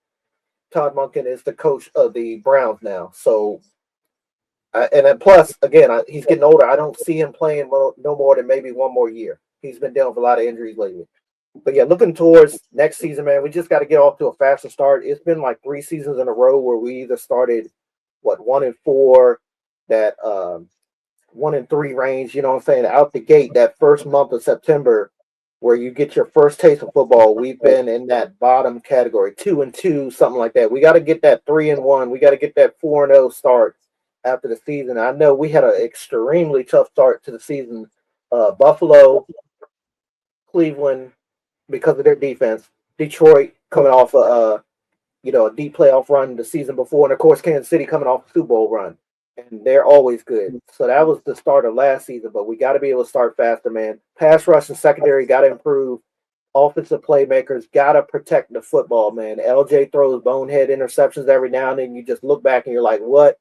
Todd Monken is the coach of the Browns now. So. And then plus, again, he's getting older. I don't see him playing no more than maybe one more year. He's been dealing with a lot of injuries lately. But yeah, looking towards next season, man, we just got to get off to a faster start. It's been like 3 seasons in a row where we either started 1-4, that 1-3 range. You know what I'm saying? Out the gate, that first month of September, where you get your first taste of football, we've been in that bottom category, 2-2, something like that. We got to get that 3-1. We got to get that 4-0 start after the season. I know we had an extremely tough start to the season. Buffalo, Cleveland, because of their defense. Detroit coming off a deep playoff run the season before, and of course Kansas City coming off a Super Bowl run, and they're always good. So that was the start of last season, but we got to be able to start faster, man. Pass rush and secondary got to improve. Offensive playmakers got to protect the football, man. LJ throws bonehead interceptions every now and then. You just look back and you're like, what?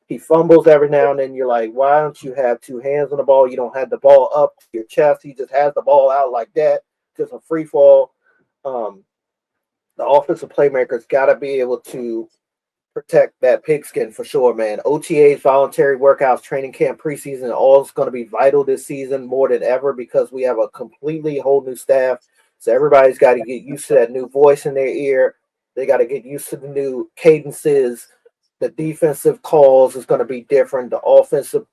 He fumbles every now and then. You're like, why don't you have 2 hands on the ball? You don't have the ball up your chest. He just has the ball out like that, just a free fall. The offensive playmakers got to be able to protect that pigskin for sure, man. OTAs, voluntary workouts, training camp, preseason, all is going to be vital this season more than ever because we have a completely whole new staff. So everybody's got to get used to that new voice in their ear. They got to get used to the new cadences. The defensive calls is going to be different. The offensive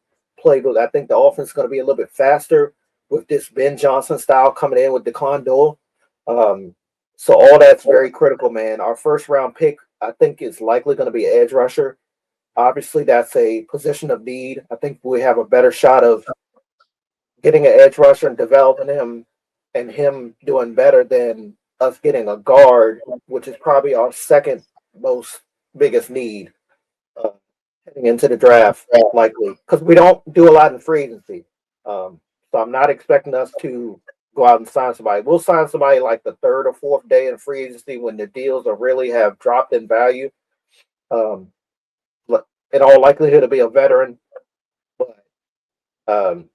playbook, I think the offense is going to be a little bit faster with this Ben Johnson style coming in with Declan Dole. So all that's very critical, man. Our first round pick, I think, is likely going to be an edge rusher. Obviously, that's a position of need. I think we have a better shot of getting an edge rusher and developing him and him doing better than us getting a guard, which is probably our second most biggest need heading into the draft, likely, because we don't do a lot in free agency. So I'm not expecting us to go out and sign somebody. We'll sign somebody like the 3rd or 4th day in free agency when the deals are really have dropped in value. In all likelihood, it'll be a veteran. But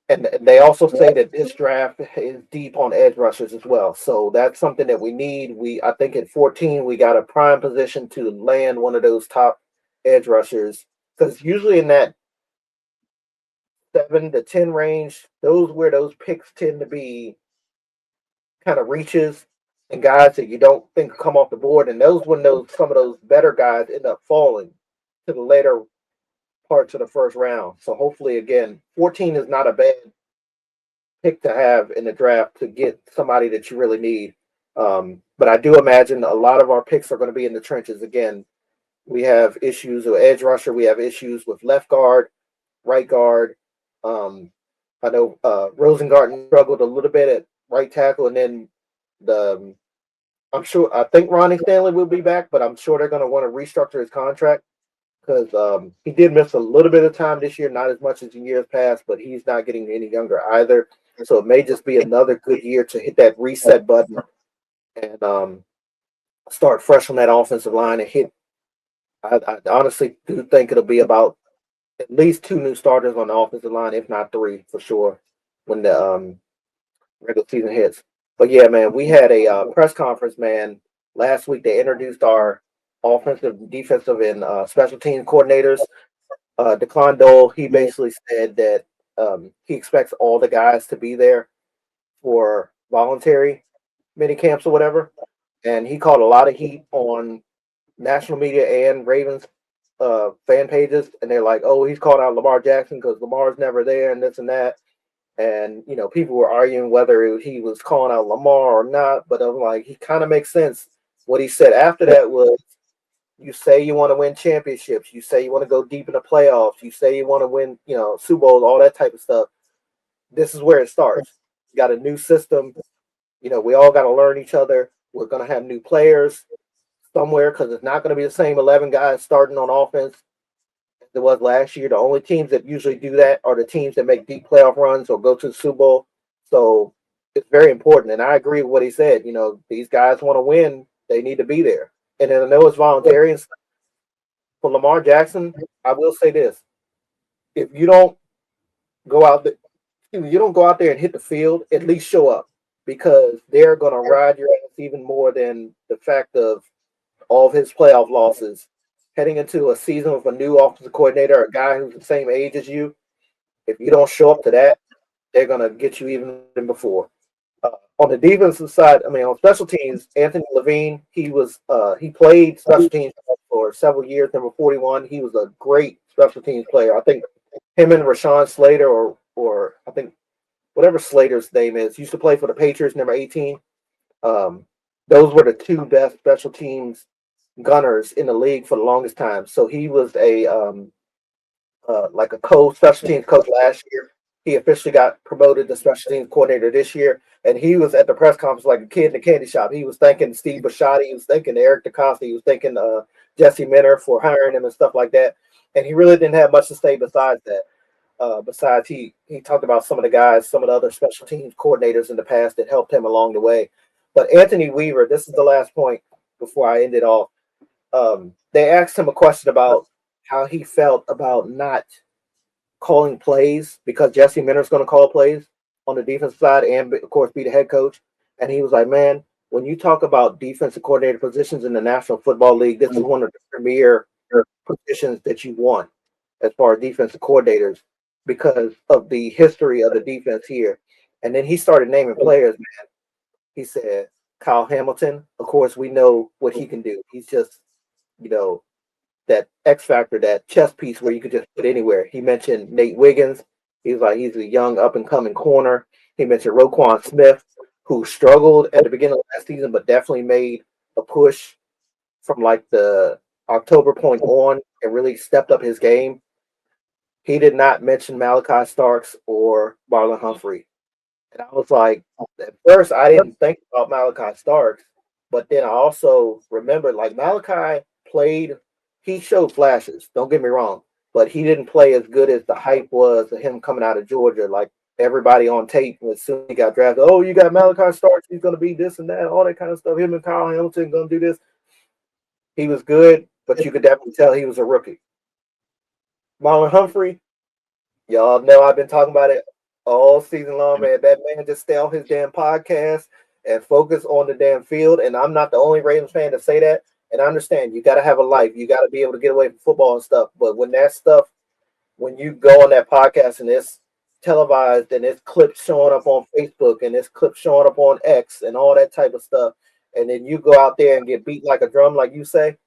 and they also say that this draft is deep on edge rushers as well. So that's something that we need. I think at 14 we got a prime position to land one of those top edge rushers, because usually in that 7 to 10 range, where those picks tend to be kind of reaches and guys that you don't think come off the board, and some of those better guys end up falling to the later parts of the first round. So hopefully, again, 14 is not a bad pick to have in the draft to get somebody that you really need. But I do imagine a lot of our picks are going to be in the trenches. Again, we have issues with edge rusher. We have issues with left guard, right guard. I know Rosengarten struggled a little bit at right tackle, and then I think Ronnie Stanley will be back, but I'm sure they're going to want to restructure his contract because he did miss a little bit of time this year, not as much as in years past, but he's not getting any younger either. So it may just be another good year to hit that reset button and start fresh on that offensive line and hit. I honestly do think it'll be about at least 2 new starters on the offensive line, if not 3 for sure, when the regular season hits. But yeah, man, we had a press conference, man, last week. They introduced our offensive, defensive, and special team coordinators. Declan Dole, he basically said that he expects all the guys to be there for voluntary mini camps or whatever. And he called a lot of heat on national media and Ravens fan pages, and they're like, "Oh, he's called out Lamar Jackson because Lamar's never there, and this and that." And people were arguing whether he was calling out Lamar or not. But I'm like, he kind of makes sense. What he said after that was, "You say you want to win championships. You say you want to go deep in the playoffs. You say you want to win, Super Bowls, all that type of stuff. This is where it starts. You got a new system. We all got to learn each other. We're gonna have new players somewhere because it's not going to be the same 11 guys starting on offense as it was last year. The only teams that usually do that are the teams that make deep playoff runs or go to the Super Bowl. So it's very important. And I agree with what he said. These guys want to win. They need to be there. And then I know it's voluntary. And for Lamar Jackson, I will say this. If you don't go out there, you don't go out there and hit the field, at least show up because they're going to ride your ass even more than the fact of all of his playoff losses, heading into a season with a new offensive coordinator, a guy who's the same age as you. If you don't show up to that, they're gonna get you even than before. On the defensive side, on special teams, Anthony Levine, he played special teams for several years. Number 41, he was a great special teams player. I think him and Rashawn Slater, or I think whatever Slater's name is, used to play for the Patriots. Number 18. Those were the 2 best special teams gunners in the league for the longest time. So he was a like a special teams coach last year. He officially got promoted to special teams coordinator this year, and he was at the press conference like a kid in a candy shop. He was thanking Steve Bisciotti, he was thanking Eric DeCosta, he was thanking Jesse Minter for hiring him and stuff like that. And he really didn't have much to say besides that. Besides, he talked about some of the guys, some of the other special teams coordinators in the past that helped him along the way. But Anthony Weaver, this is the last point before I end it off. They asked him a question about how he felt about not calling plays because Jesse Minter's going to call plays on the defensive side and, of course, be the head coach. And he was like, "Man, when you talk about defensive coordinator positions in the National Football League, this is one of the premier positions that you want as far as defensive coordinators because of the history of the defense here." And then he started naming players, man. He said, Kyle Hamilton, of course, we know what he can do. He's just, that X factor, that chess piece where you could just put anywhere. He mentioned Nate Wiggins. He's a young up and coming corner. He mentioned Roquan Smith, who struggled at the beginning of last season, but definitely made a push from like the October point on and really stepped up his game. He did not mention Malachi Starks or Marlon Humphrey. And I was like, at first, I didn't think about Malachi Starks, but then I also remembered like Malachi played, he showed flashes, don't get me wrong, but he didn't play as good as the hype was of him coming out of Georgia. Like everybody on tape, as soon as he got drafted, "Oh, you got Malachi Starks, he's going to be this and that, all that kind of stuff. Him and Kyle Hamilton going to do this." He was good, but you could definitely tell he was a rookie. Marlon Humphrey, y'all know I've been talking about it all season long, man. That man just stay on his damn podcast and focus on the damn field. And I'm not the only Ravens fan to say that. And I understand you got to have a life. You got to be able to get away from football and stuff. But when you go on that podcast and it's televised and it's clips showing up on Facebook and it's clips showing up on X and all that type of stuff, and then you go out there and get beat like a drum, like you say,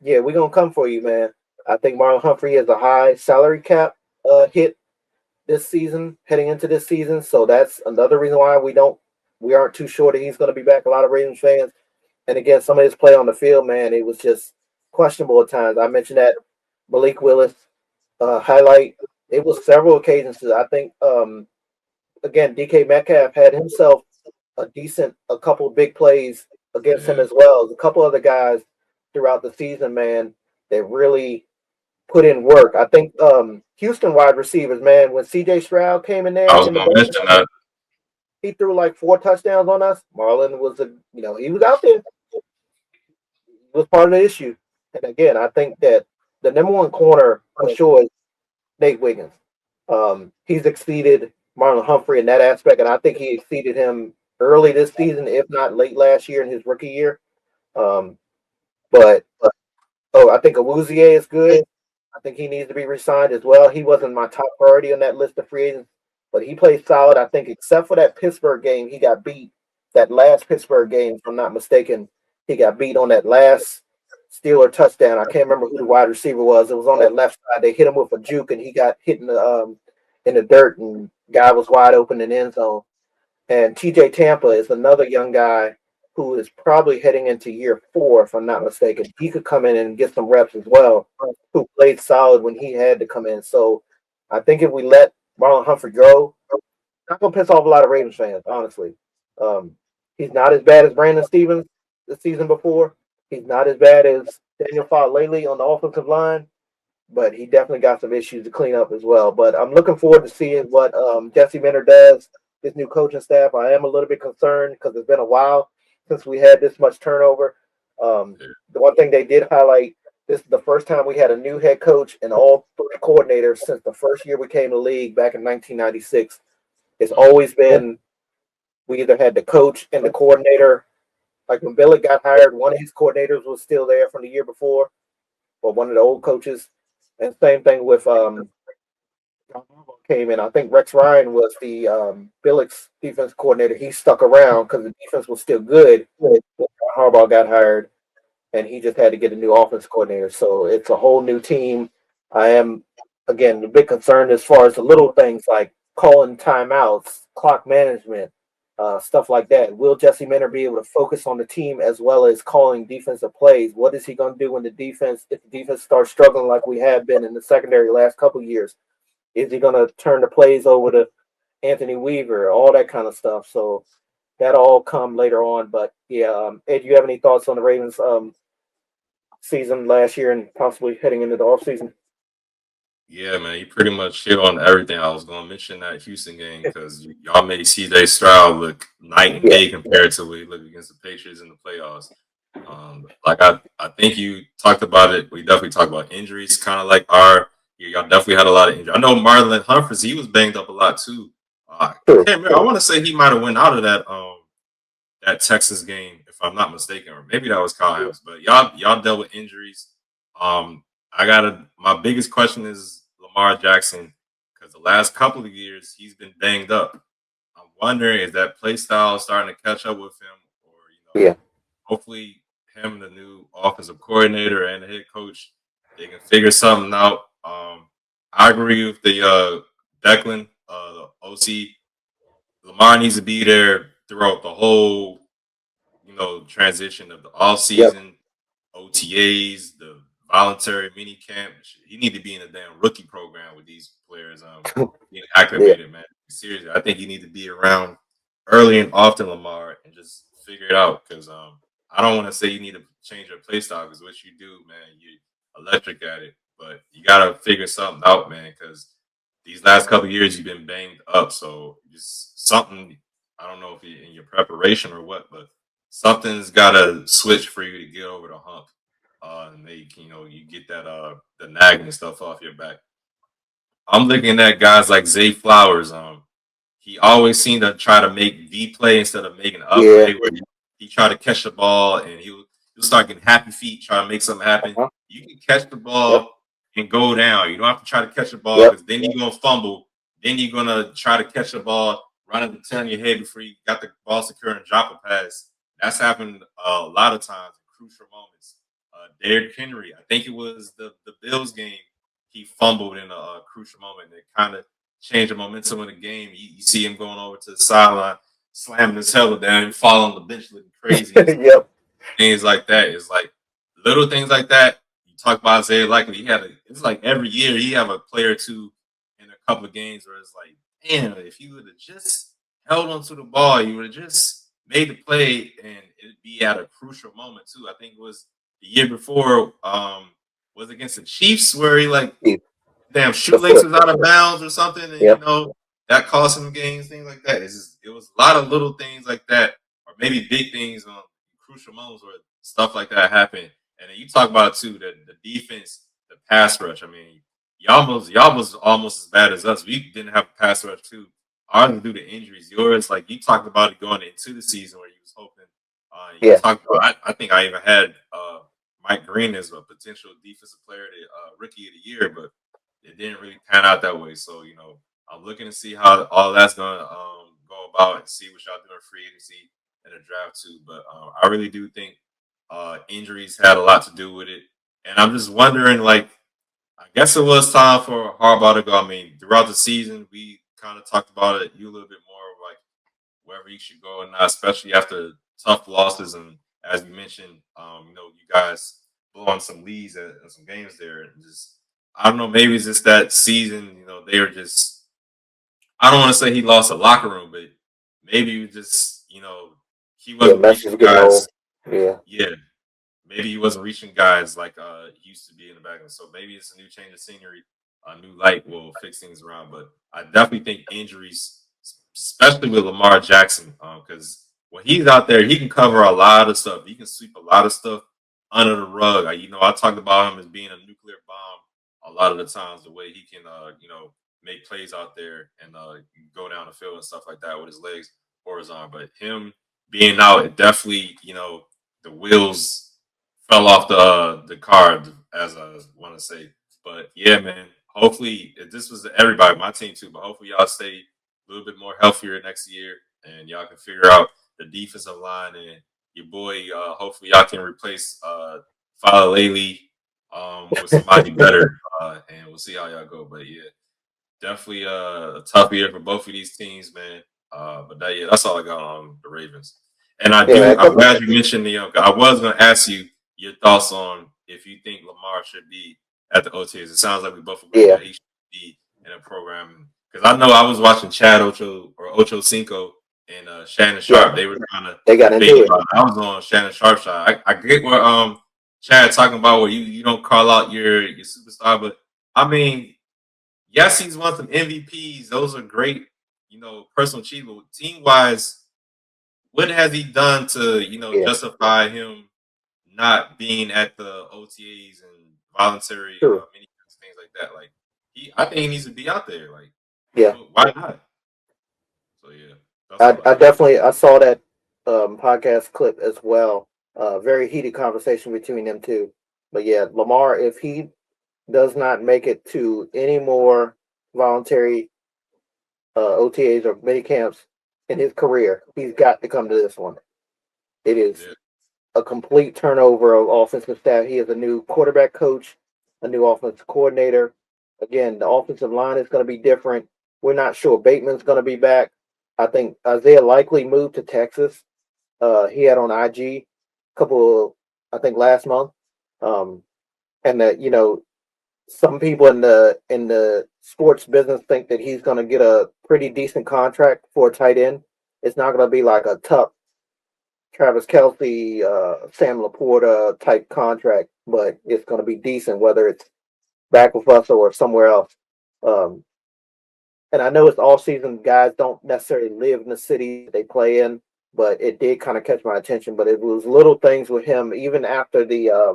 yeah, we're going to come for you, man. I think Marlon Humphrey is a high salary cap hit this season, heading into this season. So that's another reason why we aren't too sure that he's going to be back. A lot of Ravens fans. And again, some of his play on the field, man, it was just questionable at times. I mentioned that Malik Willis highlight. It was several occasions. I think, again, DK Metcalf had himself a couple of big plays against him as well. A couple other guys throughout the season, man, that really put in work. I think Houston wide receivers, man, when CJ Stroud came in there. I was going to mention that. he threw like 4 touchdowns on us. Marlon was he was out there. He was part of the issue. And again, I think that the number one corner for sure is Nate Wiggins. He's exceeded Marlon Humphrey in that aspect, and I think he exceeded him early this season, if not late last year in his rookie year. But I think Awuzie is good. I think he needs to be re-signed as well. He wasn't my top priority on that list of free agents, but he played solid. I think except for that Pittsburgh game, he got beat. That last Pittsburgh game, if I'm not mistaken, he got beat on that last Steeler touchdown. I can't remember who the wide receiver was. It was on that left side. They hit him with a juke, and he got hit in the dirt, and guy was wide open in the end zone. And TJ Tampa is another young guy who is probably heading into year 4, if I'm not mistaken. He could come in and get some reps as well, who played solid when he had to come in. So I think if we let Marlon Humphrey go, not going to piss off a lot of Ravens fans, honestly. He's not as bad as Brandon Stevens the season before. He's not as bad as Daniel Faalele on the offensive line, but he definitely got some issues to clean up as well. But I'm looking forward to seeing what Jesse Minter does, his new coaching staff. I am a little bit concerned because it's been a while since we had this much turnover. The one thing they did highlight, this is the first time we had a new head coach and all 3 coordinators since the first year we came to the league back in 1996. It's always been we either had the coach and the coordinator. Like when Billick got hired, one of his coordinators was still there from the year before, or one of the old coaches. And same thing with came in. I think Rex Ryan was the Billick's defense coordinator. He stuck around because the defense was still good when Harbaugh got hired, and he just had to get a new offense coordinator. So it's a whole new team. I am, again, a bit concerned as far as the little things like calling timeouts, clock management, stuff like that. Will Jesse Minter be able to focus on the team as well as calling defensive plays? What is he going to do when if the defense starts struggling like we have been in the secondary last couple of years? Is he going to turn the plays over to Anthony Weaver? All that kind of stuff. So that'll all come later on. But yeah, Ed, do you have any thoughts on the Ravens season last year and possibly heading into the offseason? Yeah, man, you pretty much hit on everything. I was going to mention that Houston game because y'all made CJ Stroud look night and day compared to what he looked against the Patriots in the playoffs. I think you talked about it. We definitely talked about injuries, kind of like y'all definitely had a lot of injuries. I know Marlon Humphreys, he was banged up a lot too. I can't remember. I want to say he might have went out of that Texas game, if I'm not mistaken, or maybe that was Kyle Hamels. But y'all dealt with injuries. My biggest question is Lamar Jackson, because the last couple of years he's been banged up. I'm wondering, is that play style starting to catch up with him, or hopefully him, the new offensive coordinator and the head coach, they can figure something out. I agree with the Declan, the OC. Lamar needs to be there throughout the whole, transition of the off season, OTAs, the voluntary mini camp. He need to be in a damn rookie program with these players being activated, man. Seriously, I think you need to be around early and often, Lamar, and just figure it out. Because I don't want to say you need to change your play style, because what you do, man, you're electric at it. But you gotta figure something out, man. Because these last couple of years you've been banged up, so just something. I don't know if you're in your preparation or what, but something's gotta switch for you to get over the hump. And you get that the nagging stuff off your back. I'm looking at guys like Zay Flowers. He always seemed to try to make the play instead of making an up play, where he tried to catch the ball and he'll start getting happy feet, trying to make something happen. You can catch the ball and go down. You don't have to try to catch the ball, because then you're gonna fumble. Then you're gonna try to catch the ball, run it to turn your head before you got the ball secure and drop a pass. That's happened a lot of times in crucial moments. Derrick Henry, I think it was the Bills game, he fumbled in a crucial moment. It kind of changed the momentum of the game. You see him going over to the sideline, slamming his helmet down, and falling on the bench looking crazy. Things like that. It's like little things like that. You talk about Isaiah Likely. It's like every year he have a player or two in a couple of games where it's like, damn, if you would have just held onto the ball, you would have just made the play, and it'd be at a crucial moment too. I think it was the year before, was against the Chiefs, where he damn shoelace was out of bounds or something, and that cost him games, things like that. It was a lot of little things like that, or maybe big things on crucial moments where stuff like that happened. And then you talk about too the defense, the pass rush. I mean, y'all was almost as bad as us. We didn't have a pass rush too. Ours due to injuries. Yours, like you talked about it going into the season where you was hoping. You talked about. I think I even had Mike Green as a potential defensive player, rookie of the year, but it didn't really pan out that way. So I'm looking to see how all that's going to go about and see what y'all doing free agency and the draft too. But I really do think injuries had a lot to do with it, and I'm just wondering, like, I guess it was time for Harbaugh to go. I mean, throughout the season, we kind of talked about it. You a little bit more, like wherever he should go, and not especially after tough losses. And as you mentioned, you guys blowing some leads in some games there, and just I don't know, maybe it's just that season. They were just. I don't want to say he lost a locker room, but maybe it was just he wasn't reaching guys. Yeah. Maybe he wasn't reaching guys like he used to be in the back end. So maybe it's a new change of scenery, a new light will fix things around. But I definitely think injuries, especially with Lamar Jackson, because when he's out there, he can cover a lot of stuff. He can sweep a lot of stuff under the rug. I talked about him as being a nuclear bomb a lot of the times, the way he can, make plays out there and go down the field and stuff like that with his legs horizontal. But him being out, it definitely, the wheels fell off the card, as I want to say. But yeah, man, hopefully this was everybody, my team too, but hopefully y'all stay a little bit more healthier next year and y'all can figure out the defensive line and your boy, hopefully y'all can replace Falalele with somebody better and we'll see how y'all go. But yeah, definitely a tough year for both of these teams, man. But that's all I got on the Ravens. And I'm glad you mentioned I was going to ask you your thoughts on if you think Lamar should be at the OTAs. It sounds like we both agree that he should be in a program. Because I know I was watching Chad Ocho Cinco and Shannon Sharp. They were trying to. They got into it. I was on Shannon Sharp's side. I get what Chad talking about where you don't call out your superstar, but I mean, yes, he's won some MVPs. Those are great, personal achievement. Team wise, what has he done to justify him not being at the OTAs and voluntary mini things like that? Like I think he needs to be out there. Like, why not? So yeah, I saw that podcast clip as well. Very heated conversation between them two. But yeah, Lamar, if he does not make it to any more voluntary OTAs or mini camps in his career, he's got to come to this one. It is a complete turnover of offensive staff. He is a new quarterback coach, a new offensive coordinator. Again, the offensive line is going to be different. We're not sure Bateman's going to be back. I think Isaiah likely moved to Texas. He had on IG last month. And that, some people in the sports business think that he's going to get a pretty decent contract for a tight end. It's not going to be like a tough Travis Kelce, Sam Laporta type contract, but it's going to be decent, whether it's back with us or somewhere else. And I know it's all season. Guys don't necessarily live in the city they play in, but it did kind of catch my attention. But it was little things with him, even after the, I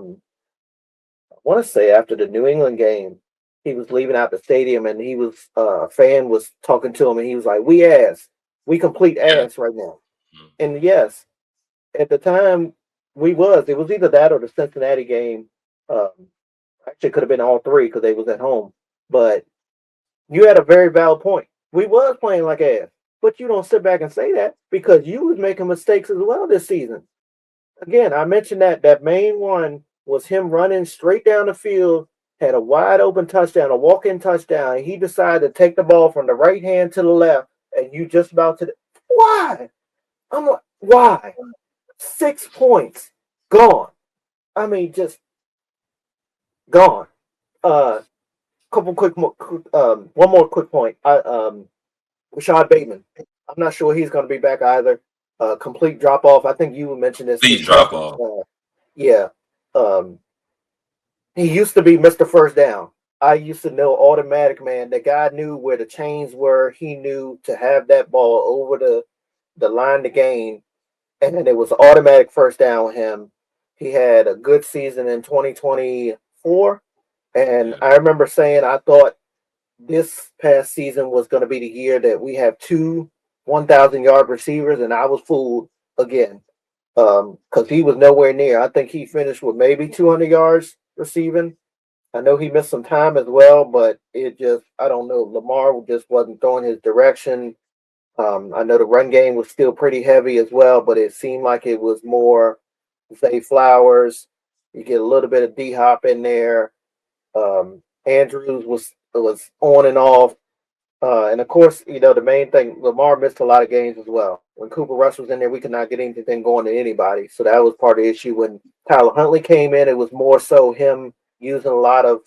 want to say after the New England game, he was leaving out the stadium and he was, a fan was talking to him and he was like, we complete ass right now. And yes, at the time it was either that or the Cincinnati game. Actually, it could have been all three because they was at home. But you had a very valid point. We was playing like ass, but you don't sit back and say that because you was making mistakes as well this season. Again, I mentioned that main one was him running straight down the field, had a wide open touchdown, a walk-in touchdown, and he decided to take the ball from the right hand to the left, and you just about to. Why? I'm like, why? 6 points gone. I mean, just gone. One more quick point. Rashad Bateman. I'm not sure he's going to be back either. Complete drop off. I think you mentioned this. Complete drop off. He used to be Mr. First Down. I used to know automatic, man. The guy knew where the chains were. He knew to have that ball over the line to gain, and then it was automatic first down with him. He had a good season in 2024, and Yeah. I remember saying I thought this past season was going to be the year that we have two 1,000-yard receivers, and I was fooled again because he was nowhere near. I think he finished with maybe 200 yards receiving. I know he missed some time as well, but it just, I don't know. Lamar just wasn't throwing his direction. I know the run game was still pretty heavy as well, but it seemed like it was more Zay Flowers. You get a little bit of D Hop in there. Andrews was on and off. And of course, the main thing, Lamar missed a lot of games as well. When Cooper Rush was in there, we could not get anything going to anybody. So that was part of the issue. When Tyler Huntley came in, it was more so him using a lot of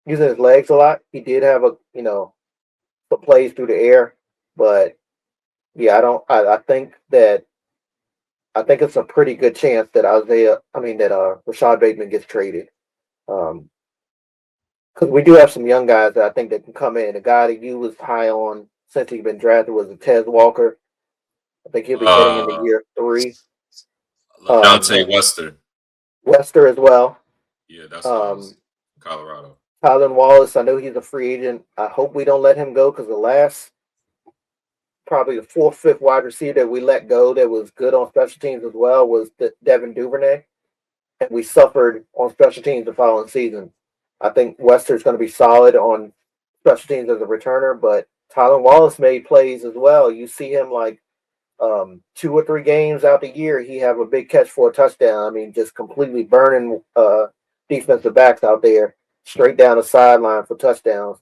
using his legs a lot. He did have some plays through the air, but yeah, I think it's a pretty good chance that Rashad Bateman gets traded. Because we do have some young guys that I think that can come in. The guy that you was high on since he's been drafted was Tez Walker. I think he'll be heading into year 3. LaJohntay Wester. Wester as well. Yeah, that's what it was. Colorado. Tylen Wallace, I know he's a free agent. I hope we don't let him go because probably the 4th, 5th wide receiver that we let go that was good on special teams as well was Devin Duvernay. And we suffered on special teams the following season. I think Wester's going to be solid on special teams as a returner, but Tylen Wallace made plays as well. You see him like 2 or 3 games out the year, he have a big catch for a touchdown. I mean, just completely burning defensive backs out there straight down the sideline for touchdowns.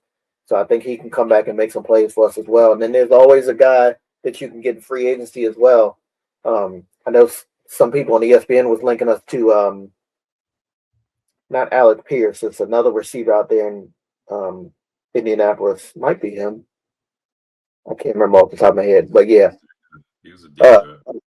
So I think he can come back and make some plays for us as well. And then there's always a guy that you can get in free agency as well. I know some people on ESPN was linking us to not Alec Pierce. It's another receiver out there in Indianapolis. Might be him. I can't remember off the top of my head, but yeah. He was a deep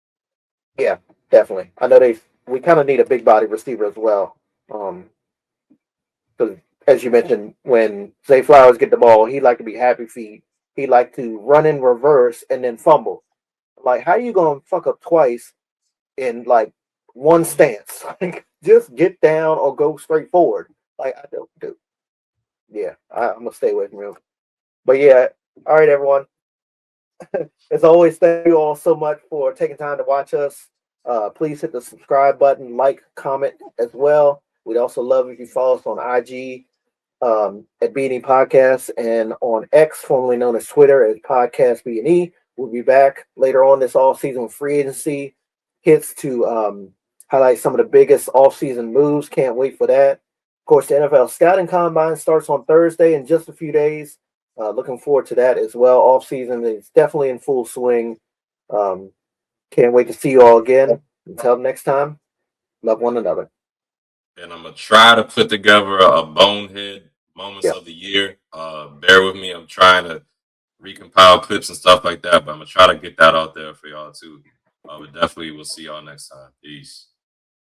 Yeah, definitely. I know we kind of need a big body receiver as well. Because as you mentioned, when Zay Flowers get the ball, he like to be happy feet. He like to run in reverse and then fumble. Like, how you gonna fuck up twice in like one stance? Like, just get down or go straight forward. Like, I don't do. Yeah, I'm gonna stay away from him. But yeah, all right, everyone. As always, thank you all so much for taking time to watch us. Please hit the subscribe button, like, comment as well. We'd also love if you follow us on IG at B&E Podcast and on X, formerly known as Twitter, as Podcast B&E. We'll be back later on this off-season with free agency hits to highlight some of the biggest off-season moves. Can't wait for that. Of course, the NFL Scouting Combine starts on Thursday in just a few days. Looking forward to that as well. Off season is definitely in full swing. Can't wait to see you all again. Until next time, love one another. And I'm gonna try to put together a bonehead moments of the year. Bear with me. I'm trying to recompile clips and stuff like that, but I'm gonna try to get that out there for y'all too. But definitely, we'll see y'all next time. Peace.